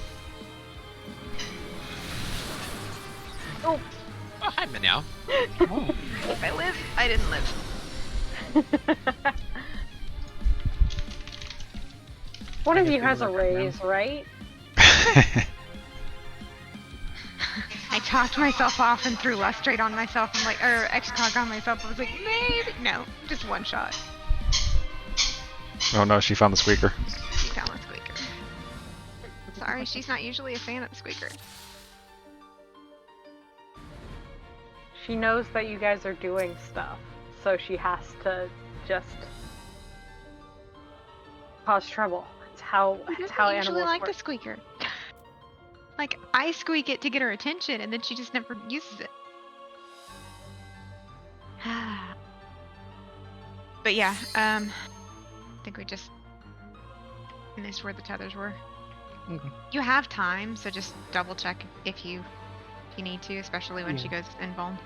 Oh, hi, Meow. if I live, I didn't live. One of guess you we has a work right now. raise, right? I talked myself off and threw lustrate on myself. I'm like, or Excog on myself. I was like, maybe no, just one shot. Oh no, she found the squeaker. She found the squeaker. Sorry, she's not usually a fan of the squeaker. She knows that you guys are doing stuff, so she has to just cause trouble. It's how She doesn't animals usually like work. the squeaker. Like, I squeak it to get her attention, and then she just never uses it. But yeah, I think we just missed where the tethers were. Okay. You have time, so just double check if you need to, especially when she goes invuln.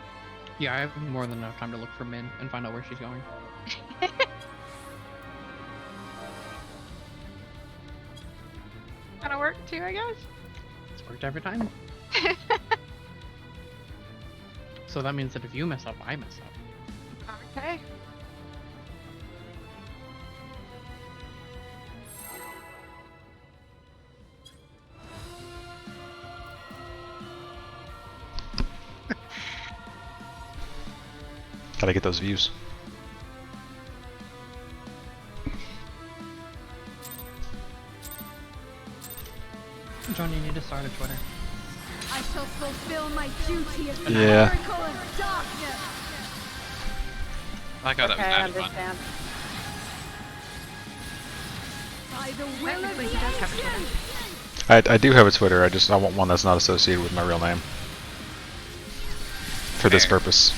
Yeah, I have more than enough time to look for Min and find out where she's going. That'll work too, I guess. It's worked every time. So that means that if you mess up, I mess up. Okay. Gotta get those views. John, you need to start a Twitter. I shall fulfill my duty as the Yeah. oracle of darkness. I got Okay, I that one. understand. By the will of Technically, the he does have a Twitter. ancients. I do have a Twitter. I want one that's not associated with my real name. For this Fair. purpose.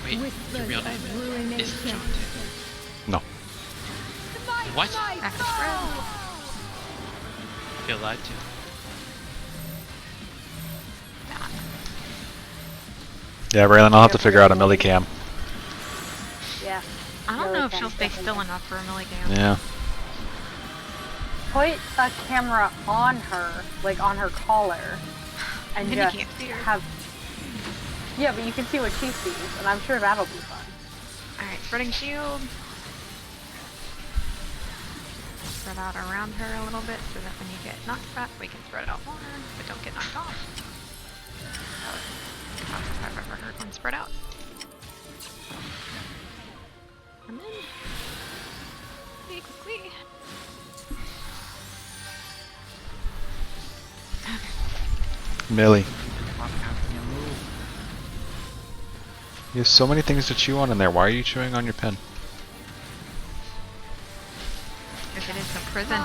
Wait, your Whispers real name of is ruination. John. No. What? After spread. I feel lied to. Yeah, Raylan, I'll have to figure out a millicam. Yeah. I don't know if Millicam's she'll stay definitely- still enough for a millicam. Yeah. Put a camera on her, like on her collar, and Then you just can't see her. have. Yeah, but you can see what she sees, and I'm sure that'll be fun. Alright, spreading shield. Spread out around her a little bit so that when you get knocked back, we can spread out more, but don't get knocked off. Fastest I've ever heard one spread out. And then, pretty quickly. Millie. Stop casting a move. You have so many things to chew on in there. Why are you chewing on your pen? If it is the prison.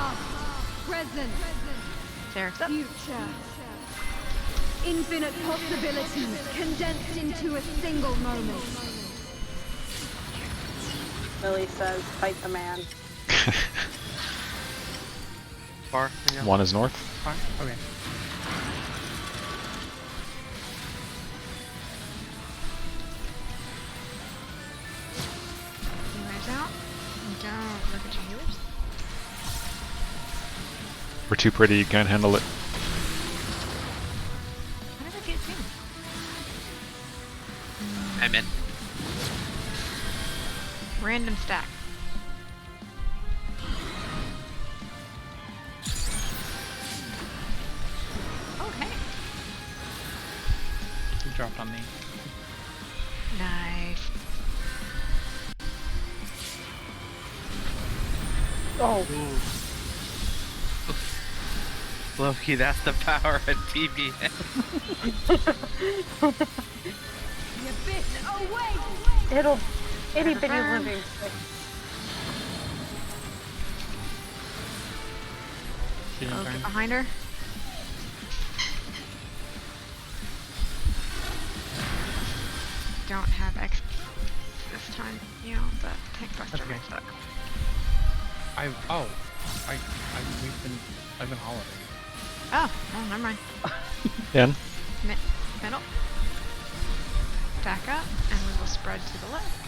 Present. There. Future. Infinite possibilities condensed into a single moment. Lily says, "Fight the man." Far. Yeah. One is north. Fine. Okay. Healers out. Don't look at your healers. We're too pretty, you can't handle it. How did I get in? I'm in. Random stack. Okay. You dropped on me. Nice. Oh, Loki, that's the power of TBN. The abyss awaits. it'll itty bitty Confirm. living space. She didn't Oh, get turn. behind her. Don't have X this time, you know, but take Buster That's okay. next up. I've been holidaying. Oh, never mind. In. Middle. Back up, and we will spread to the left.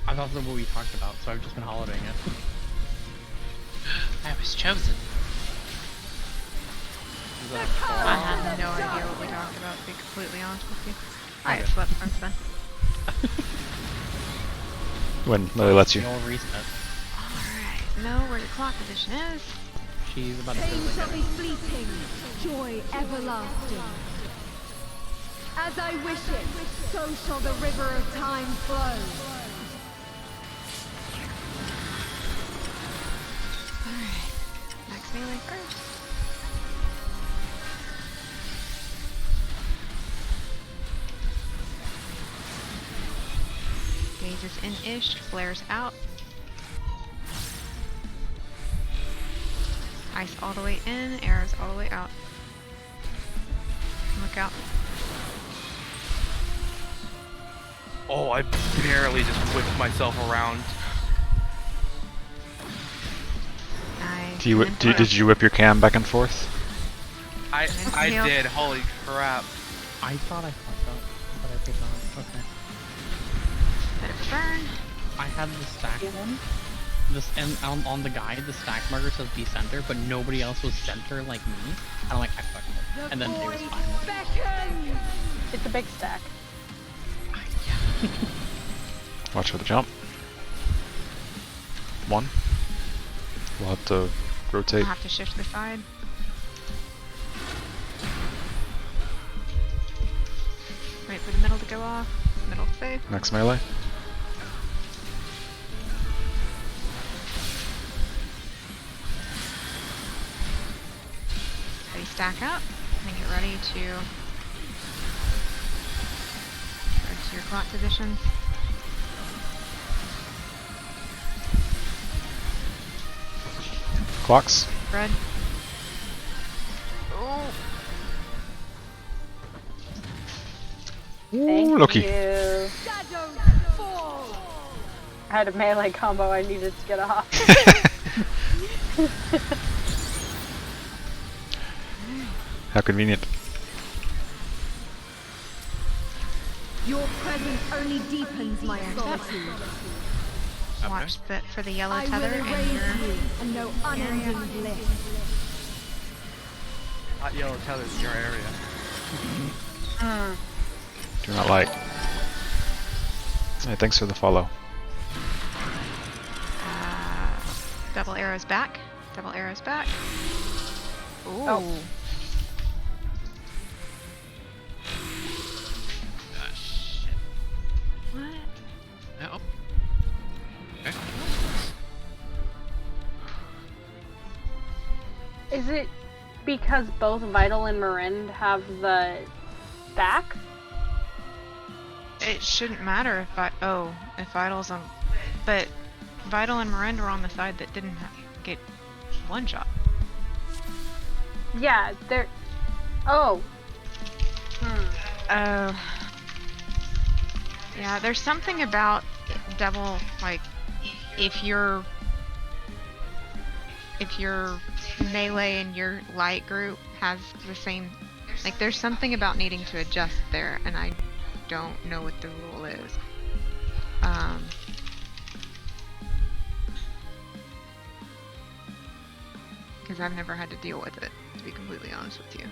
I thought that's what we talked about, so I've just been holidaying it. I was chosen. Is that I far? have no idea what we talked about, to be completely honest with you. I Okay. slept since then. When Lily lets you. You'll reset. Alright, know where your clock position is. She's about to Pain physically shall get be it. fleeting, joy everlasting. As I wish it, so shall the river of time flow. Alright, max melee first. Gauge is in-ish, flares out. Ice all the way in, arrows all the way out. Look out. Oh, I barely just whipped myself around. Nice. Did you whip your cam back and forth? I Heal. did. Holy crap. I thought I fucked up, but I did not. Okay. Let it burn. I had the stack one. This and on the guide, the stack marker says be center, but nobody else was center like me. I'm like, I fucked up. And then it was fine. Beckon! It's a big stack. Watch for the jump. 1. We'll have to rotate. I'll have to shift to the side. Wait for the middle to go off. Middle safe. Next melee. Ready, stack up. And get ready to go to your clock positions. Clocks. Red. Oh. Thank lucky. you. I had a melee combo I needed to get off. How convenient. Your presence only deepens my solitude. Watch for the yellow I tether will and erase your you and know unending bliss. Hot yellow tether's in your area. Do not like. Hey, thanks for the follow. double arrows back. Double arrows back. Ooh. Oh. Shit. What? No. Okay. Is it because both Vital and Marind have the stack? It shouldn't matter if Vital's on, but Vital and Miranda were on the side that didn't get one shot. Yeah, they're. Oh. Oh. Yeah, there's something about double, like, if your melee and your light group has the same, like, there's something about needing to adjust there, and I don't know what the rule is. Because I've never had to deal with it, to be completely honest with you.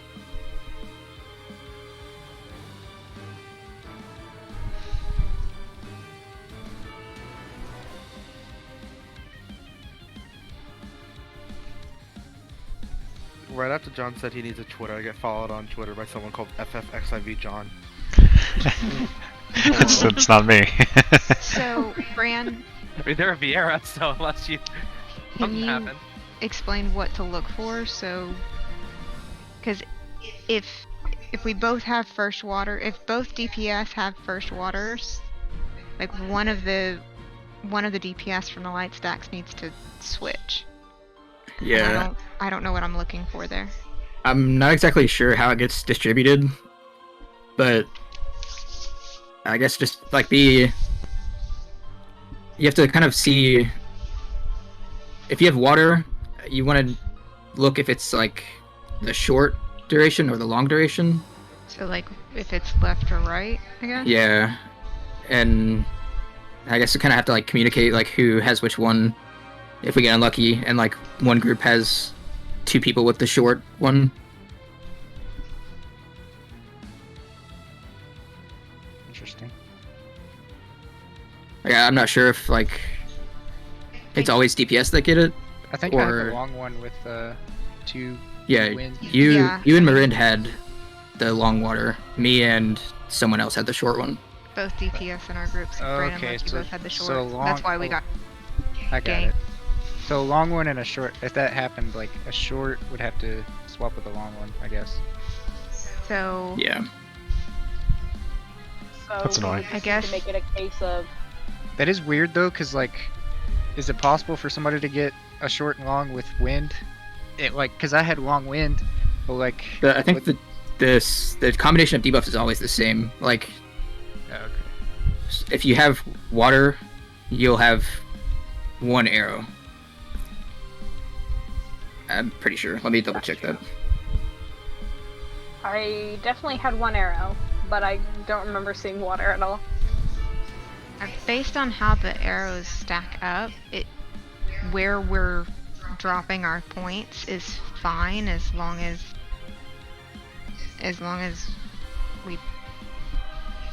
Right after John said he needs a Twitter, I get followed on Twitter by someone called FFXIV John. it's not me. So, Bran, I mean, they're a Vieira, so unless you can something you happen. explain what to look for? So, because if we both have first water, if both DPS have first waters, like one of the DPS from the light stacks needs to switch. And Yeah. I don't know what I'm looking for there. I'm not exactly sure how it gets distributed, but I guess just like you have to kind of see if you have water, you want to look if it's like the short duration or the long duration. So, like, if it's left or right, I guess? Yeah, and I guess you kind of have to like communicate like who has which one. If we get unlucky and like one group has 2 people with the short one. Yeah, I'm not sure if like it's always DPS that get it. I think I had Or the long one with two yeah, wind. you Yeah. you and Marind had the long water. Me and someone else had the short one. Both DPS in our groups. Oh, Brandon okay, and Lucky so- both had the so short. long- That's why we oh. got I got ganked. it. So long one and a short. If that happened, like a short would have to swap with a long one, I guess. So Yeah. So That's we would annoying. just I need guess- to make it a case of That is weird though, cause like, is it possible for somebody to get a short and long with wind? It like, cause I had long wind, but like. I think with- the combination of debuffs is always the same. Like Oh, okay. if you have water, you'll have one arrow. I'm pretty sure. Let me double check that. I definitely had one arrow, but I don't remember seeing water at all. based on how the arrows stack up, where we're dropping our points is fine as long as we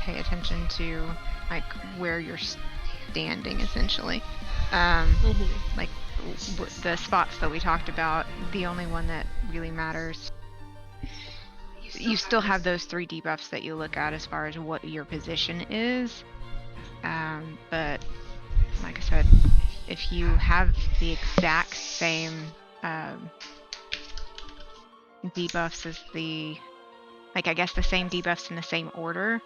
pay attention to like where you're standing essentially. Like the spots that we talked about, the only one that really matters, you still have those 3 debuffs that you look at as far as what your position is, but like I said, if you have the exact same debuffs as the same debuffs in the same order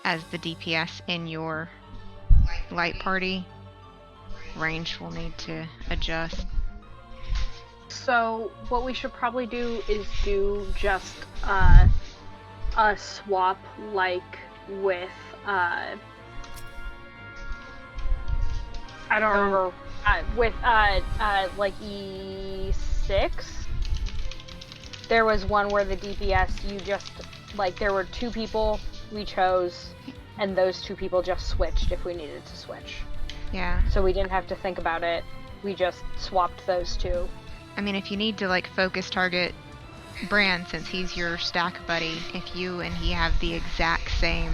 as the DPS in your light party, range will need to adjust. So what we should probably do is do just a swap like with I don't remember with like E6. There was one where the DPS you just like there were 2 people we chose, and those 2 people just switched if we needed to switch. Yeah. So we didn't have to think about it. We just swapped those 2. I mean, if you need to like focus target Bran, since he's your stack buddy, if you and he have the exact same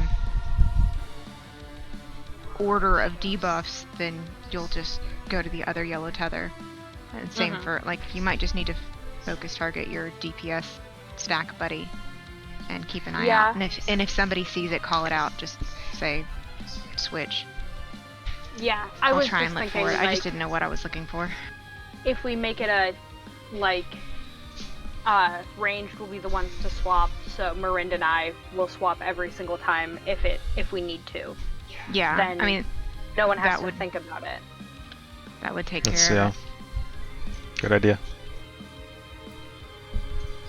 order of debuffs, then you'll just go to the other yellow tether. And same for like, you might just need to focus target your DPS stack buddy and keep an eye out. And if somebody sees it, call it out. Just say switch. Yeah, I'll was try just and look thinking, for it. like, I just didn't know what I was looking for. if we make it a like ranged will be the ones to swap, so Marind and I will swap every single time if we need to. Yeah, Then I mean, no one has that to would- think about it. that would take That's, care of good idea.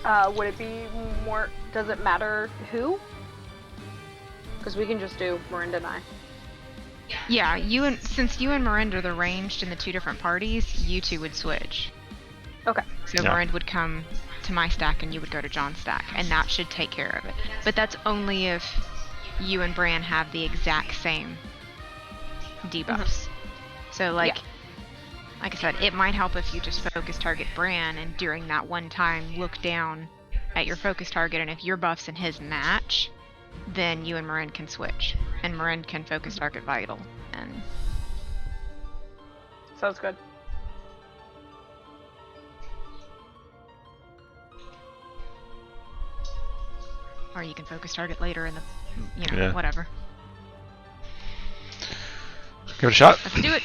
Would it be more? Does it matter who? Because we can just do Marind and I. it. Yeah, since you and Marind are the ranged in the 2 different parties, you 2 would switch. Okay. So Yeah. Marind would come to my stack and you would go to John's stack, and that should take care of it. But that's only if you and Bran have the exact same debuffs. So like I said, it might help if you just focus target Bran and during that one time look down at your focus target, and if your buffs and his match, then you and Marind can switch. And Marind can focus target Vital. And Sounds good. or you can focus target later in the Yeah. whatever. Give it a shot. Let's do it.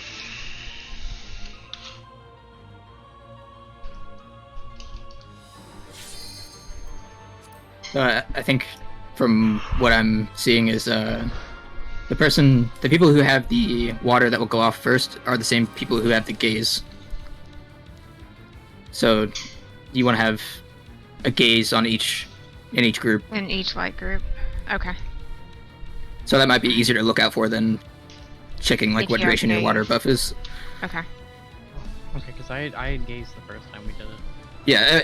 I think from what I'm seeing is the people who have the water that will go off first are the same people who have the gaze. So you want to have a gaze on in each group. In each light group. Okay. So that might be easier to look out for than checking like If what you have duration your water gaze. buff is. Okay. Okay, because I had gazed the first time we did it. Yeah,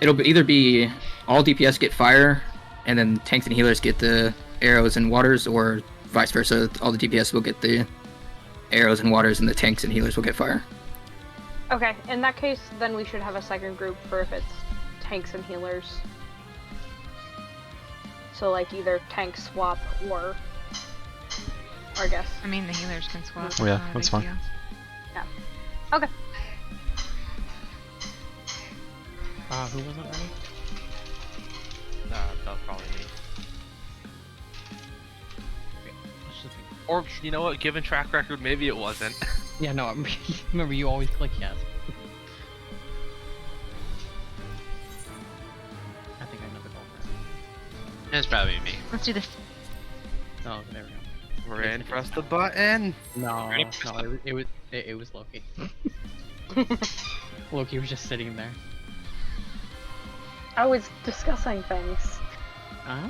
it'll either be all DPS get fire, and then tanks and healers get the arrows and waters, or vice versa. All the DPS will get the arrows and waters, and the tanks and healers will get fire. Okay, in that case, then we should have a second group for if it's tanks and healers. So like either tank swap or I guess. I mean, the healers can swap. Oh, yeah, it's not a that's big fine. deal. Yeah. Okay. Who wasn't ready? That was probably me. Okay, let's just be... Or you know what? Given track record, maybe it wasn't. Yeah, no, remember you always click yes. I think I know the goal for It's probably me. Let's do this. it. Oh, there we go. We're in. Press the button. No, Ready? no, it was Loki. Loki was just sitting there. I was discussing things. Uh-huh.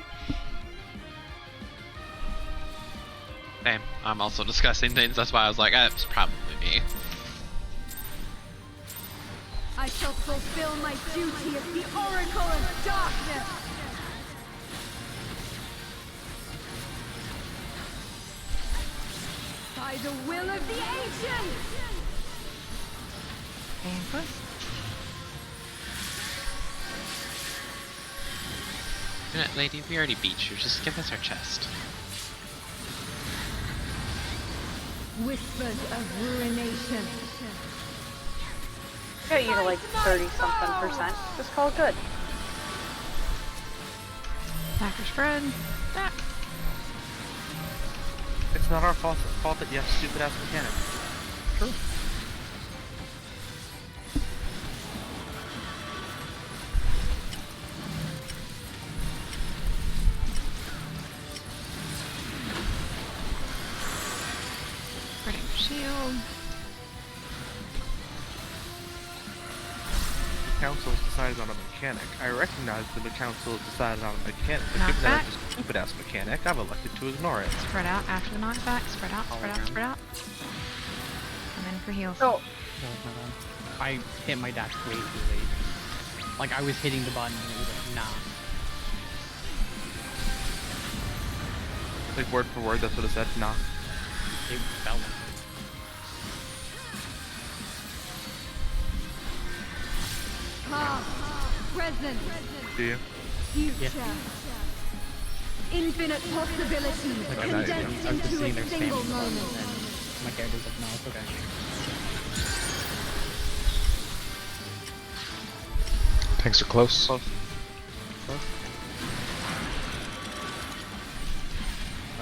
Same. I'm also discussing things. That's why I was like, it's probably me. I shall fulfill my duty as the Oracle of Darkness. By the will of the ancients. And close. Lady, we already beat you. Just give us our chest. Whispers of ruination. Got you to like 30-something%. Just call it good. Backer spread. Back. It's not our fault that you have stupid ass mechanics. True. Spreading shield. The council's decided on a mechanic. I recognize the council has decided on a mechanic, but Knock given that back. it's a stupid ass mechanic, I've elected to ignore it. Spread out after the knockback. Spread out, spread out, spread out. Come in for heals. Oh, No, it's not on. I hit my dash way too late. Like, I was hitting the button and it was like, nah. Like word for word, that's what it said. Nah. It felt like Past, present, Do you? future. Infinite possibilities Like, I condensed was just into sitting a there single spamming the button moment. and my character's like, no, it's okay. Tanks are close. Close.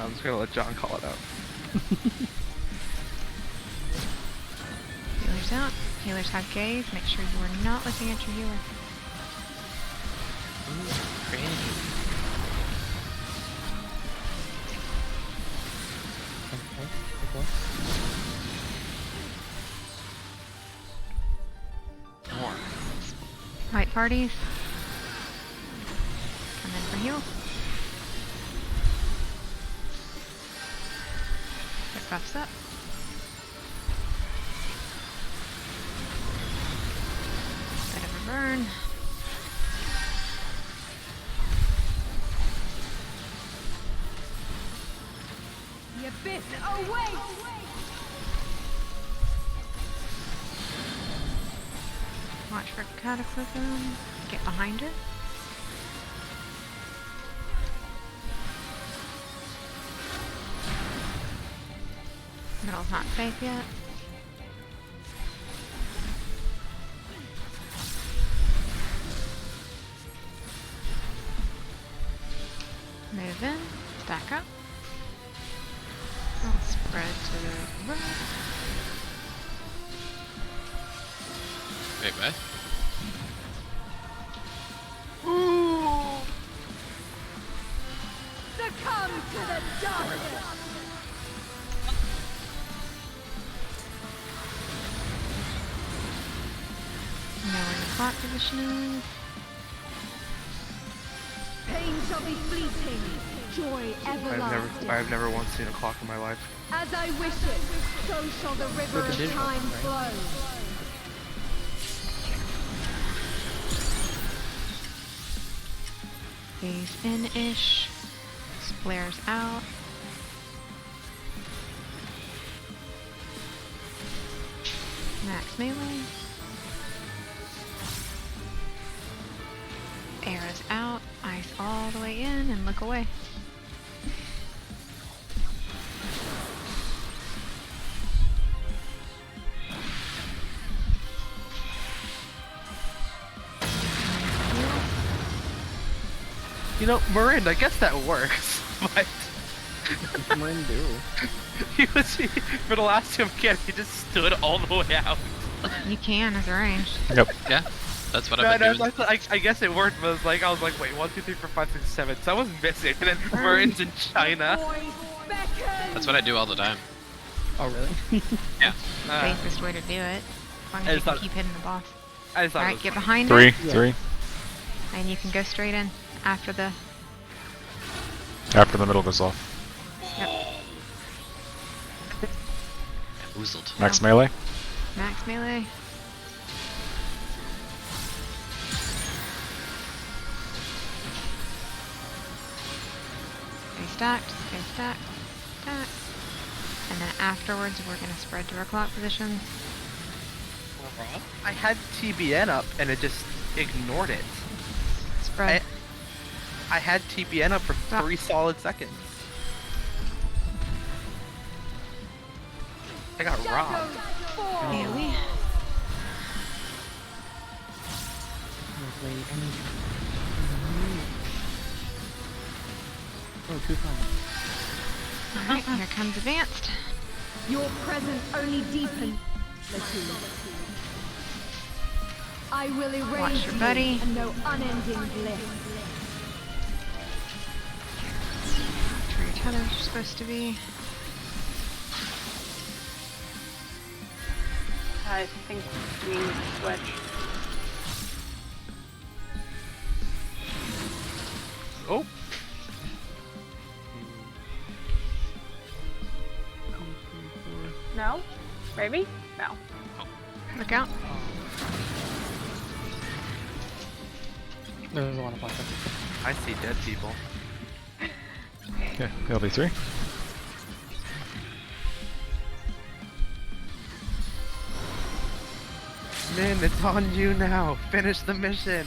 I'm just gonna let John call it out. Healers out. Healers have gaze. Make sure you are not looking at your healer. Great. Okay, good work. More. White parties. Come in for heal. Get buffs up. Bit of a burn. The abyss awaits! Watch for cataclysm. Get behind her. Middle's not safe yet. Move in. Back up. I'll spread to the right. Wait, what? Succumb to the darkness! Know where your plot position is. Pain shall be fleeting, joy everlasting. I've never once seen a clock in my life. As I wish it, so shall the river With the of digital, time right? flow. Gaze in-ish. Flares out. Max melee. Arrows out. Ice all the way in and look away. You know, Marin, I guess that works, but Marin do. for the last two mechanics, he just stood all the way out. You can as a range. Yep. Yeah, that's what I've been doing. I guess it worked, but I was like, wait, 1, 2, 3, 4, 5, 6, 7. So I was missing, and then Marin's in China. That's what I do all the time. Oh really? Yeah. Safest way to do it. As long as you can keep hitting the boss. Alright, get behind Three, it. three. And you can go straight in after the... After the middle goes off. Yep. Oozled. Max melee. Max melee. Stay stacked, stay stacked, stacked. And then afterwards we're going to spread to our clock positions. I had TBN up, and it just ignored it. Spread. I had TBN up for 3 solid seconds. I got robbed. AoE. Oh, 2 times. Alright, here comes advanced. Your presence only deepens the two. I will erase Watch your buddy. you and no unending bliss. Watch where your tethers are supposed to be. I think we need to switch. Oh. No? Maybe? No. Look out. There's a lot of black. I see dead people. Okay, LB3. Min, it's on you now. Finish the mission.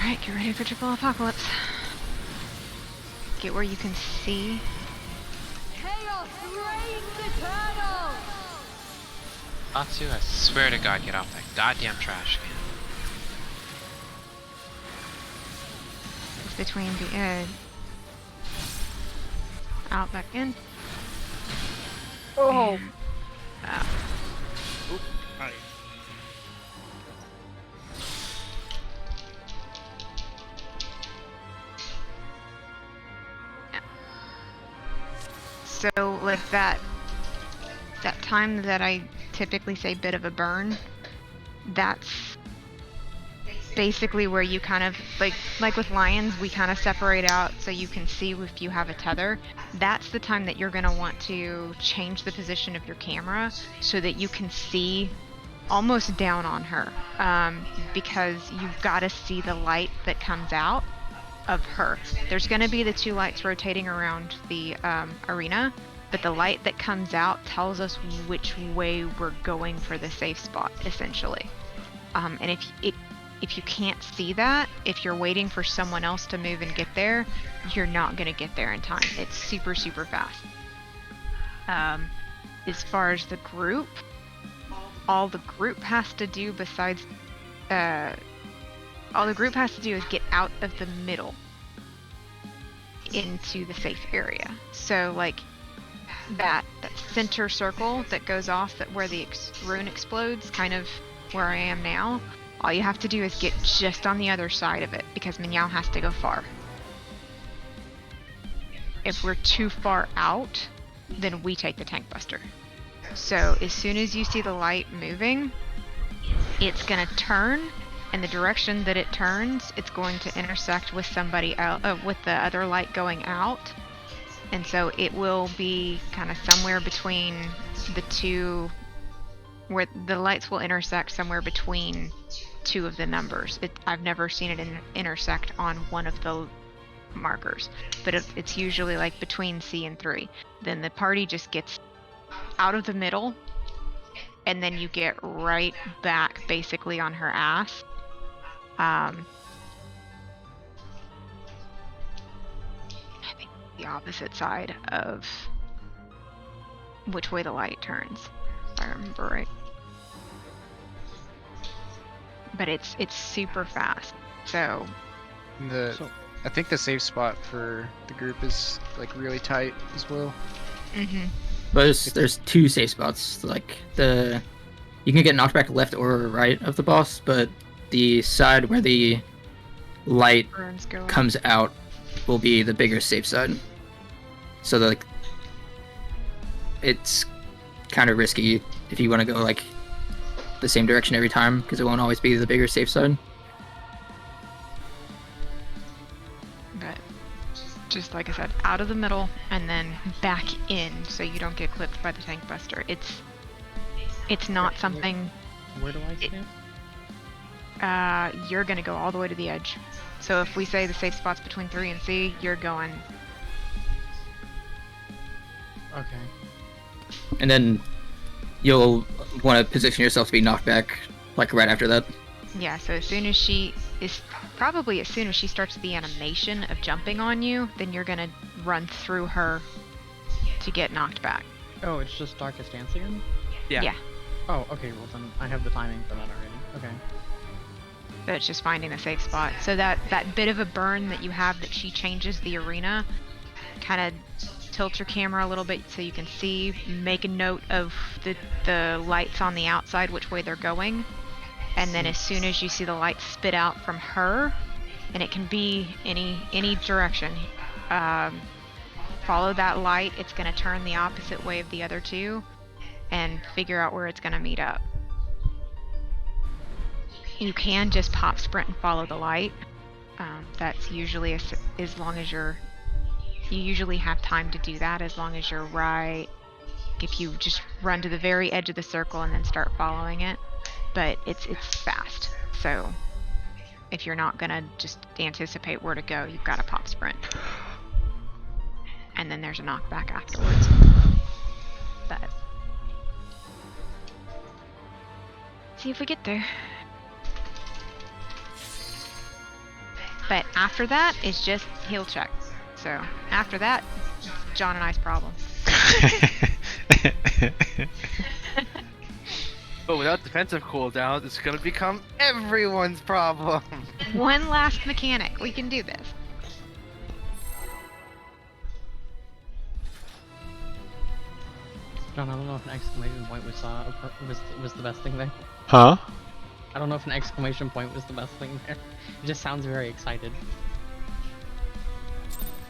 Alright, get ready for triple apocalypse. Get where you can see. Chaos reigns eternal! Atsu, I swear to God, get off that goddamn trash can. It's between the edge. Out, back in. Oh! And out. Oop, hi. So, like that time that I typically say bit of a burn, that's basically where you kind of, like with lions, we kind of separate out so you can see if you have a tether. That's the time that you're going to want to change the position of your camera so that you can see almost down on her, because you've got to see the light that comes out of her. There's going to be the 2 lights rotating around the arena, but the light that comes out tells us which way we're going for the safe spot, essentially. And if you can't see that, if you're waiting for someone else to move and get there, you're not going to get there in time. It's super, super fast. As far as the group, all the group has to do besides all the group has to do is get out of the middle into the safe area. So like that center circle that goes off, that where the rune explodes, kind of where I am now, all you have to do is get just on the other side of it, because Minyao has to go far. If we're too far out, then we take the tank buster. So as soon as you see the light moving, it's gonna turn, and the direction that it turns, it's going to intersect with somebody else, with the other light going out. And so it will be kind of somewhere between the two, where the lights will intersect somewhere between 2 of the numbers. I've never seen it intersect on one of the markers, but it's usually like between C and 3. Then the party just gets out of the middle, and then you get right back basically on her ass. I think the opposite side of which way the light turns, if I remember right. But it's super fast. So I think the safe spot for the group is like really tight as well. But there's 2 safe spots. Like you can get knocked back left or right of the boss, but the side where the light comes out will be the bigger safe side. So like it's kind of risky if you want to go like the same direction every time, because it won't always be the bigger safe side. But just like I said, out of the middle and then back in, so you don't get clipped by the tank buster. It's not something. Where do I stand? You're gonna go all the way to the edge. So if we say the safe spot's between 3 and C, you're going. Okay. And then you'll want to position yourself to be knocked back, like right after that. Yeah, so as soon as she starts the animation of jumping on you, then you're gonna run through her to get knocked back. Oh, it's just Darkest Dance again? Yeah. Oh, okay, well then I have the timing for that already. Okay. So it's just finding a safe spot. So that bit of a burn that you have that she changes the arena, kind of tilt your camera a little bit so you can see, make a note of the lights on the outside, which way they're going. And then as soon as you see the light spit out from her, and it can be any direction, follow that light. It's going to turn the opposite way of the other 2 and figure out where it's going to meet up. You can just pop sprint and follow the light. That's usually as long as you usually have time to do that, as long as you're right. If you just run to the very edge of the circle and then start following it. But it's fast, so if you're not gonna just anticipate where to go, you've got to pop sprint, and then there's a knockback afterwards. But see if we get there. But after that, it's just heal check. So after that, John and I's problem. But without defensive cooldowns, it's gonna become everyone's problem. One last mechanic. We can do this. John, I don't know if an exclamation point was the best thing there. Huh? I don't know if an exclamation point was the best thing there. It just sounds very excited.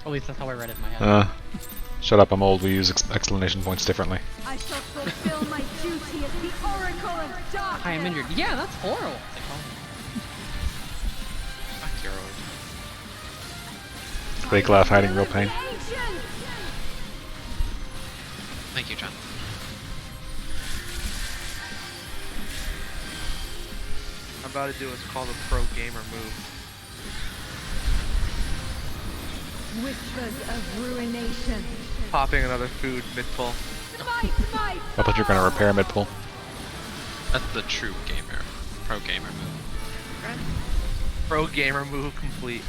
At least that's how I read it in my head. Shut up, I'm old. We use exclamation points differently. I shall fulfill my duty as the Oracle of Darkness. I am injured. Yeah, that's horrible. Fuck your old. Fake laugh hiding real pain. Thank you, John. I'm about to do what's called a pro gamer move. Whispers of ruination. Popping another food mid-pull. I thought you were gonna repair mid-pull. That's the true gamer, pro gamer move. Pro gamer move complete.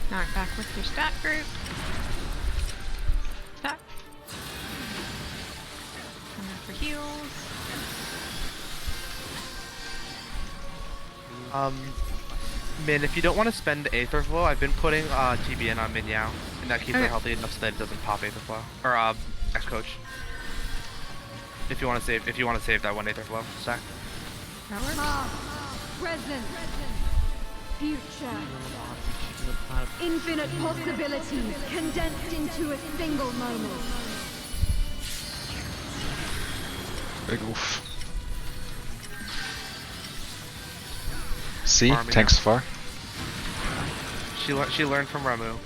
Knock back with your stat group. Stat. Come in for heals. Min, if you don't want to spend Aether Flow, I've been putting TBN on Min Yao, and that keeps her healthy enough so that it doesn't pop Aether Flow. Or X Coach. If you want to save that one Aether Flow stack. That works. Present. Future. Infinite possibilities condensed into a single moment. Big oof. See? Army Tanks now. far. She learned from Ramu.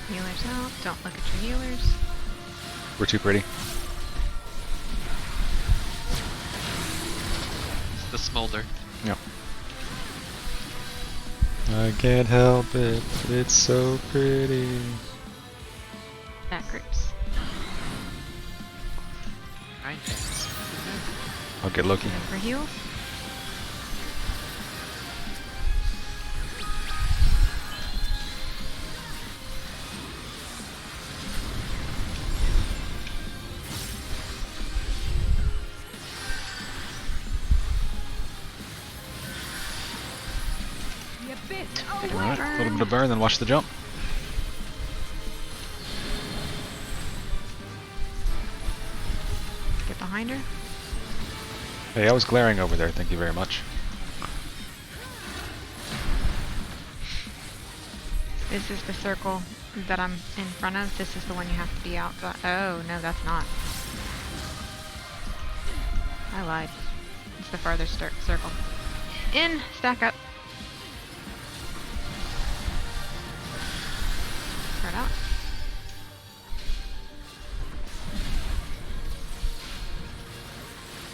Healers out. Don't look at your healers. We're too pretty. The smolder. Yep. I can't help it. It's so pretty. That groups. Fine, thanks. I'll get Loki. For heals. Alright, a little bit of burn, then watch the jump. Get behind her. Hey, I was glaring over there, thank you very much. This is the circle that I'm in front of. This is the one you have to be out. Oh, no, that's not. I lied. It's the farthest circle. In, stack up. Spread out.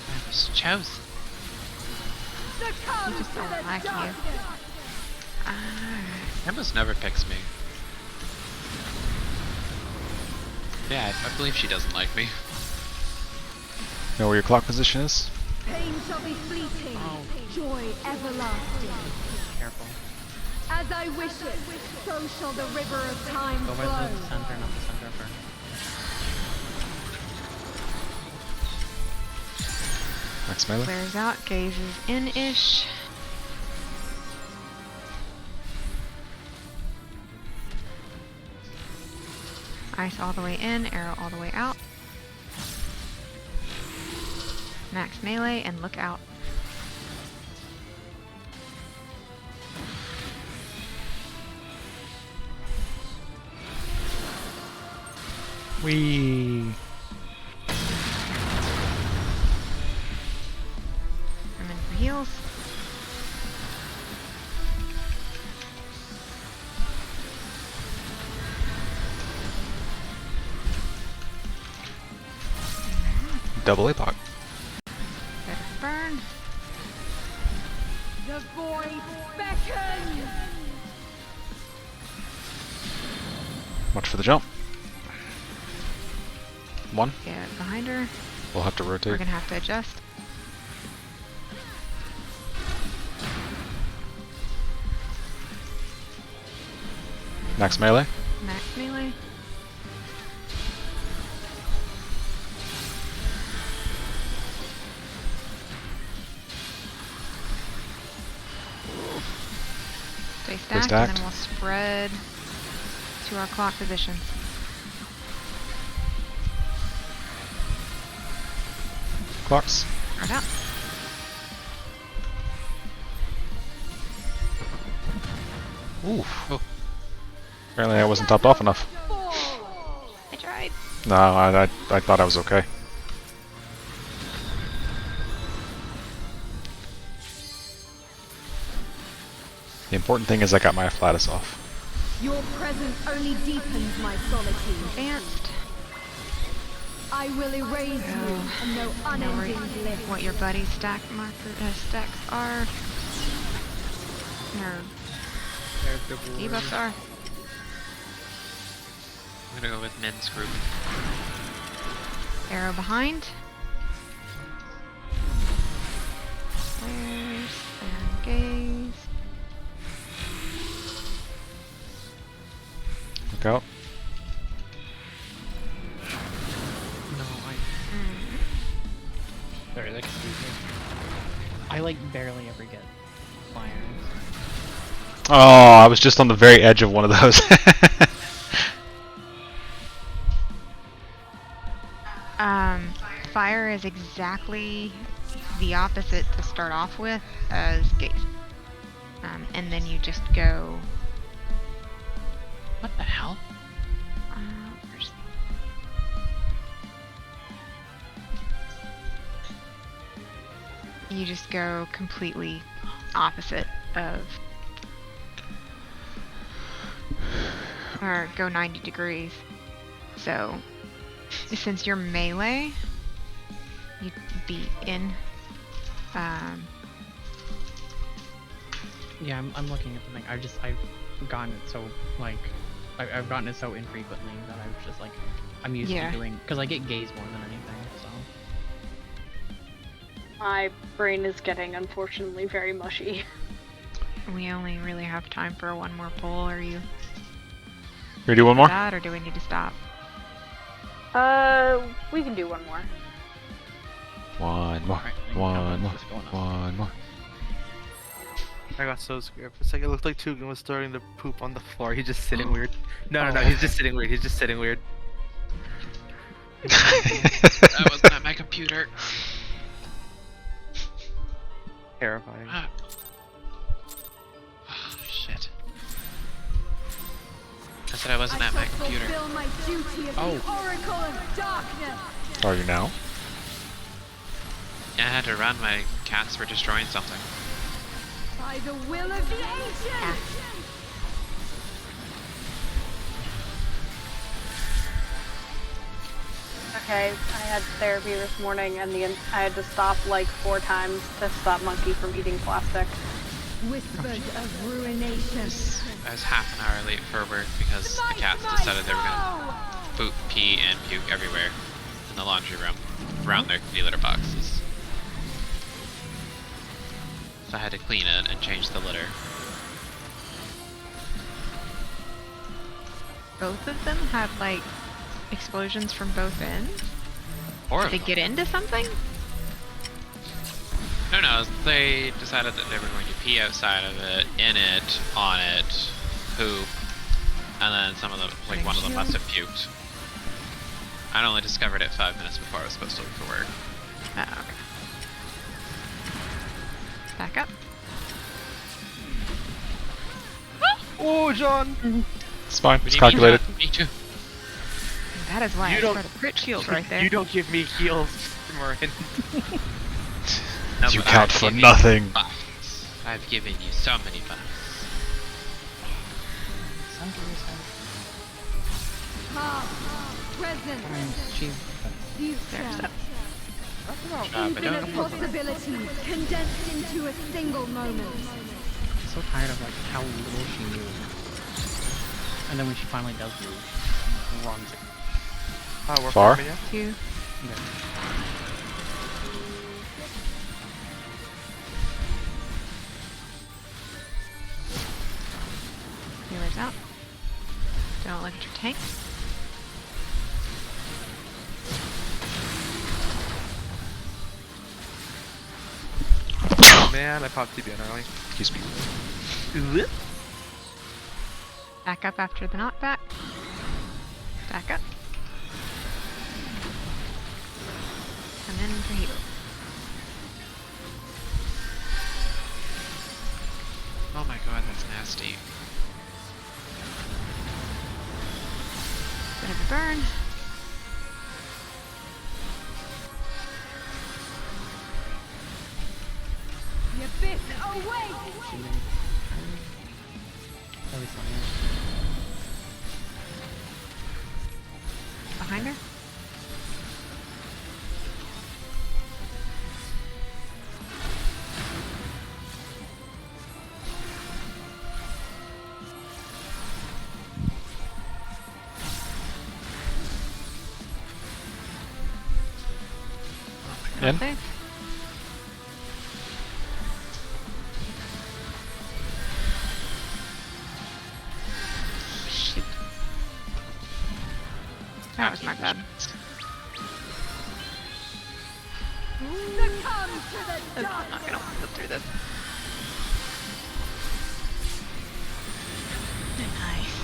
I was chosen. You just don't like you. Emma's never picks me. Yeah, I believe she doesn't like me. Know where your clock position is? Pain shall be fleeting, joy everlasting. Careful. As I wish it, so shall the river of time Go flow. right to the center, not the center of her. Max melee. Clears out. Gaze is in-ish. Ice all the way in, arrow all the way out. Max melee and look out. Whee! I'm in for heals. Double apoc. Better burn. The void beckons. Watch for the jump. One. Get behind her. We'll have to We're rotate. gonna have to adjust. Max melee. Max melee. Stay stacked, and stacked. then we'll spread to our clock positions. Clocks. Spread out. Oof. Apparently I wasn't topped off enough. I tried. No, I thought I was okay. The important thing is I got my Afflatus off. Your presence only deepens my solitude. Advanced. I will erase you and no unending bliss. What your buddy's stack stacks are. Or debuffs are. I'm gonna go with men's group. Arrow behind. Flares and gaze. Look out. No, sorry, that confused me. I like barely ever get fires. Oh, I was just on the very edge of one of those. Fire is exactly the opposite to start off with as gaze. And then you just go. What the hell? Where's you just go completely opposite of, or go 90 degrees. So Since you're melee, you'd be in. Yeah, I'm looking at the thing. I've gotten it so like I've gotten it so infrequently that I was just like I'm used to doing because I get gaze more than anything. So My brain is getting unfortunately very mushy. We only really have time for one more pull. Are you? We do one more? That, or do we need to stop? We can do one more. One more. One more. One more. I got so scared for a second. It looked like Tugan was starting to poop on the floor. He's just sitting weird. No, he's just sitting weird. He's just sitting weird. That wasn't at my computer. Terrifying. Oh, shit. I said I wasn't at my computer. Are you now? Yeah, I had to run. My cats were destroying something. By the will of the ancients! Okay, I had therapy this morning and I had to stop like 4 times to stop Monkey from eating plastic. Whispers of ruination. I was half an hour late for work because the cats decided they were gonna poop, pee, and puke everywhere in the laundry room around their kitty litter boxes. So I had to clean it and change the litter. Both of them had like explosions from both ends. Or Did they get into something? No, they decided that they were going to pee outside of it, in it, on it, poop, and then some of them, like one of them must have puked. I only discovered it 5 minutes before I was supposed to leave for work. Oh, okay. Back up. Oh, John! It's fine. It's calculated. Me too. That is why I started a crit shield right there. You don't give me heals, Marin. No, You but count I've for given you nothing. buffs. I've given you so many buffs. Present. She's Infinite possibilities condensed into a single moment. so tired of like how little she moves. And then when she finally does move, runs. Oh, we're Far? farming ya? 2. Yeah. Healers out. Don't look at your tank. Oh man, I popped TB early. Excuse me. Back up after the knockback. Back up. And then for heal. Oh my god, that's nasty. Bit of a burn. The abyss awaits! At least I Behind her. In? Save. Shit. That was my bad. Succumb to the I'm dark! not gonna live through this. Nice.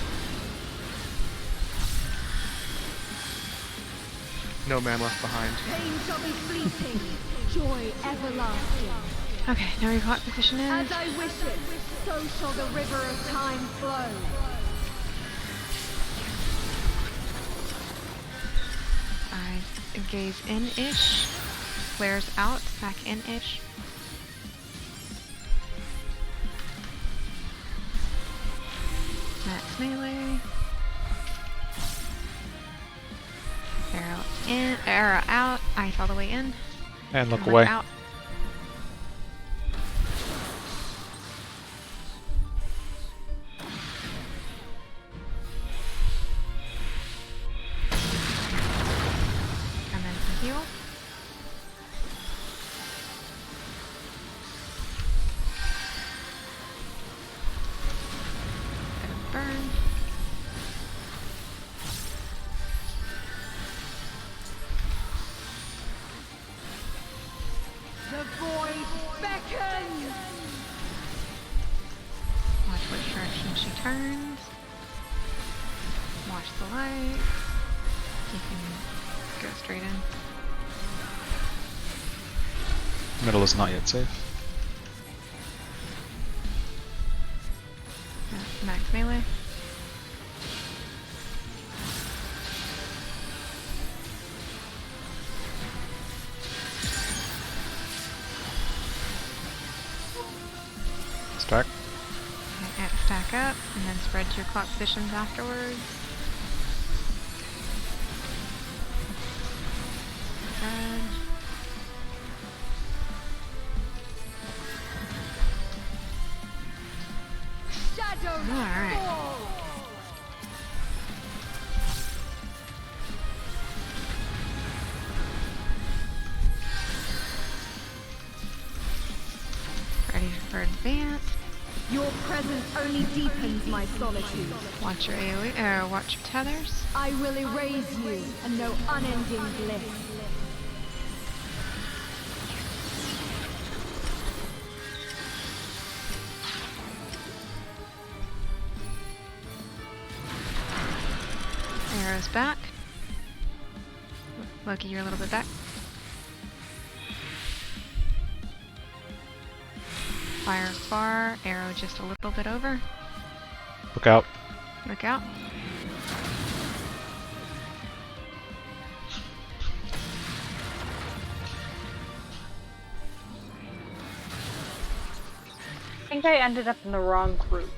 No man left behind. Pain shall be fleeting, joy everlasting. Okay, now we know what position is. As I wish it, so shall the river of time flow. I gaze in-ish. Flares out, back in-ish. Max melee. Arrow in, arrow out, ice all the way in. And look Look away. out. Come in for heal. Gonna burn. The void beckons! Watch which direction she turns. Watch the light. You can go straight in. Middle is not yet safe. Max melee. Stack. Stack up, and then spread to your clock positions afterwards. Spread. Shadows Alright. fall! Ready for advance. Your presence only deepens my solitude. Watch your AoE, watch your tethers. I will erase you and know unending bliss. Arrows back. Loki, you're a little bit back. Fire far, arrow just a little bit over. Look out. Look out. I think I ended up in the wrong group.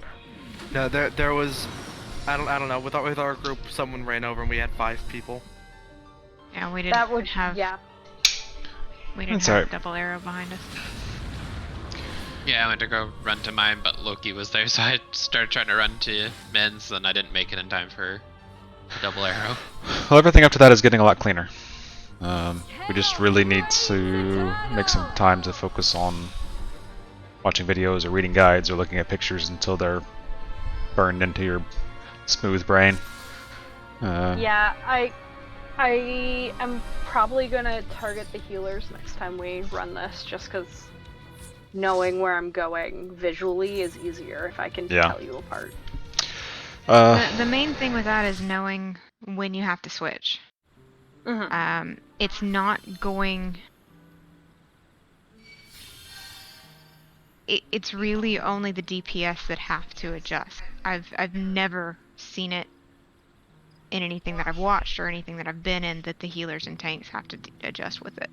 No, there was, I don't know. With our group, someone ran over and we had 5 people. Yeah, we didn't That would have. yeah. We didn't That's have alright. double arrow behind us. Yeah, I went to go run to mine, but Loki was there, so I started trying to run to men's, and I didn't make it in time for a double arrow. Well, everything after that is getting a lot cleaner. We just really need to make some time to focus on watching videos or reading guides or looking at pictures until they're burned into your smooth brain. Yeah, I am probably gonna target the healers next time we run this, just because knowing where I'm going visually is easier if I can Yeah. tell you apart. The main thing with that is knowing when you have to switch. Mhm. It's not going. It's really only the DPS that have to adjust. I've never seen it in anything that I've watched or anything that I've been in that the healers and tanks have to adjust with it.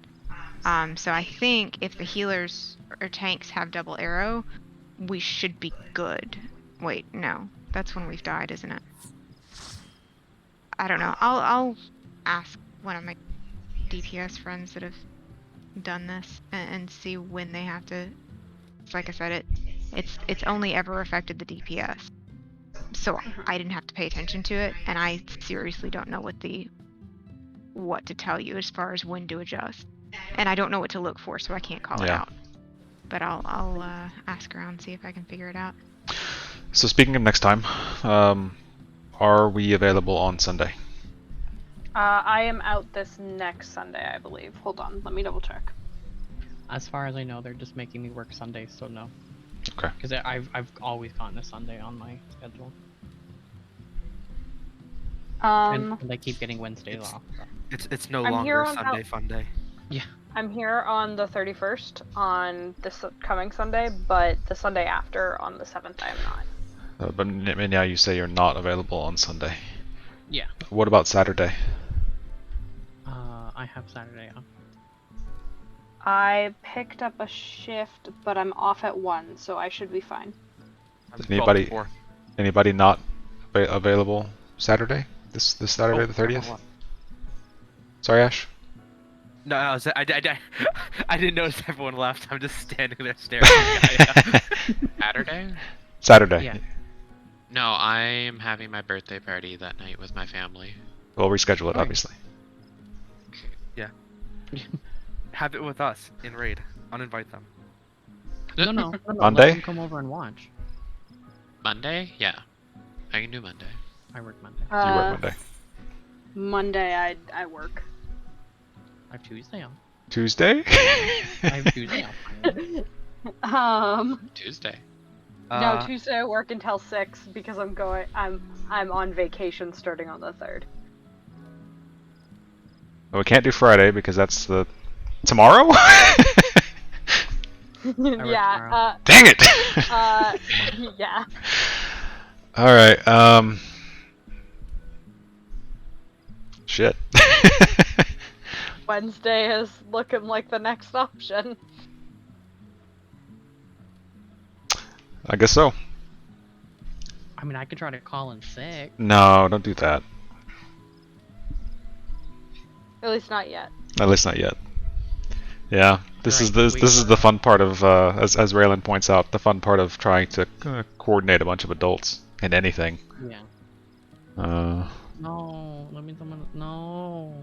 So I think if the healers or tanks have double arrow, we should be good. Wait, no, that's when we've died, isn't it? I don't know. I'll ask one of my DPS friends that have done this and see when they have to. Like I said, it's only ever affected the DPS, so I didn't have to pay attention to it, and I seriously don't know what to tell you as far as when to adjust, and I don't know what to look for, so I can't call it Yeah. out. But I'll ask around and see if I can figure it out. So speaking of next time, are we available on Sunday? I am out this next Sunday, I believe. Hold on, let me double check. As far as I know, they're just making me work Sundays, so no. Okay. Because I've always gotten a Sunday on my schedule, and they keep getting Wednesdays off. So. It's no I'm longer here a on Sunday fun day. I'm here on the 31st on this coming Sunday, but the Sunday after on the 7th I am not. But now you say you're not available on Sunday. Yeah. What about Saturday? I have Saturday off. I picked up a shift, but I'm off at 1, so I should be fine. Is anybody not available Saturday? This Saturday the 30th? Sorry, Ash. No, I didn't notice everyone left. I'm just standing there staring at Gaia. Saturday? Saturday. Yeah. No, I'm having my birthday party that night with my family. We'll reschedule it, Right. obviously. Have it with us in raid. Uninvite them. No. Monday? Let them come over and watch. Monday? Yeah. I can do Monday. I work Monday. You work Monday. Monday I work. I have Tuesday off. Tuesday? I have Tuesday off. Tuesday. No, Tuesday I work until 6 because I'm on vacation starting on the 3rd. Well, we can't do Friday because that's the tomorrow. Yeah. Dang it! Yeah. All right. Shit. Wednesday is looking like the next option. I guess so. I mean, I could try to call in sick. No, don't do that. At least not yet. At least not yet. Yeah, this Right, is the fun part of, as Raylan points out, the fun part of trying to coordinate a bunch of adults in anything. Yeah. No, let me someone. No.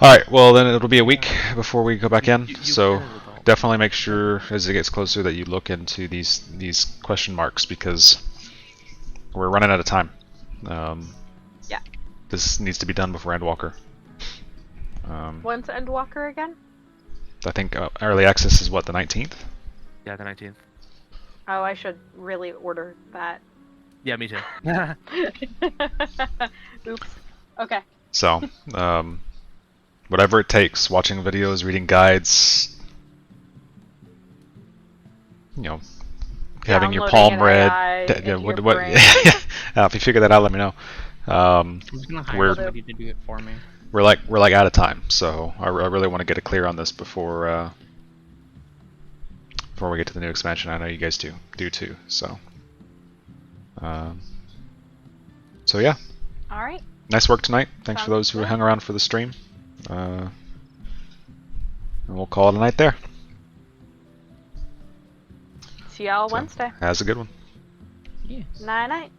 All right, well then it'll be a week before we go back in. You So can as adults. definitely make sure as it gets closer that you look into these question marks because we're running out of time. Yeah. This needs to be done before Endwalker. When's Endwalker again? I think early access is what, the 19th? Yeah, the 19th. Oh, I should really order that. Yeah, me too. Oops. Okay. So, whatever it takes, watching videos, reading guides, you know, having your Downloading palm an read. AI Yeah, into what, your what, brain. if you figure that out, let me know. I'm just gonna hire We're- somebody to do it for me. We're like out of time, so I really want to get it clear on this before we get to the new expansion. I know you guys do too. So, so yeah, All right. nice work tonight. Thanks for Sounds those who good. hung around for the stream. And we'll call it a night there. See y'all So, Wednesday. Has a good one. Yeah. Night night.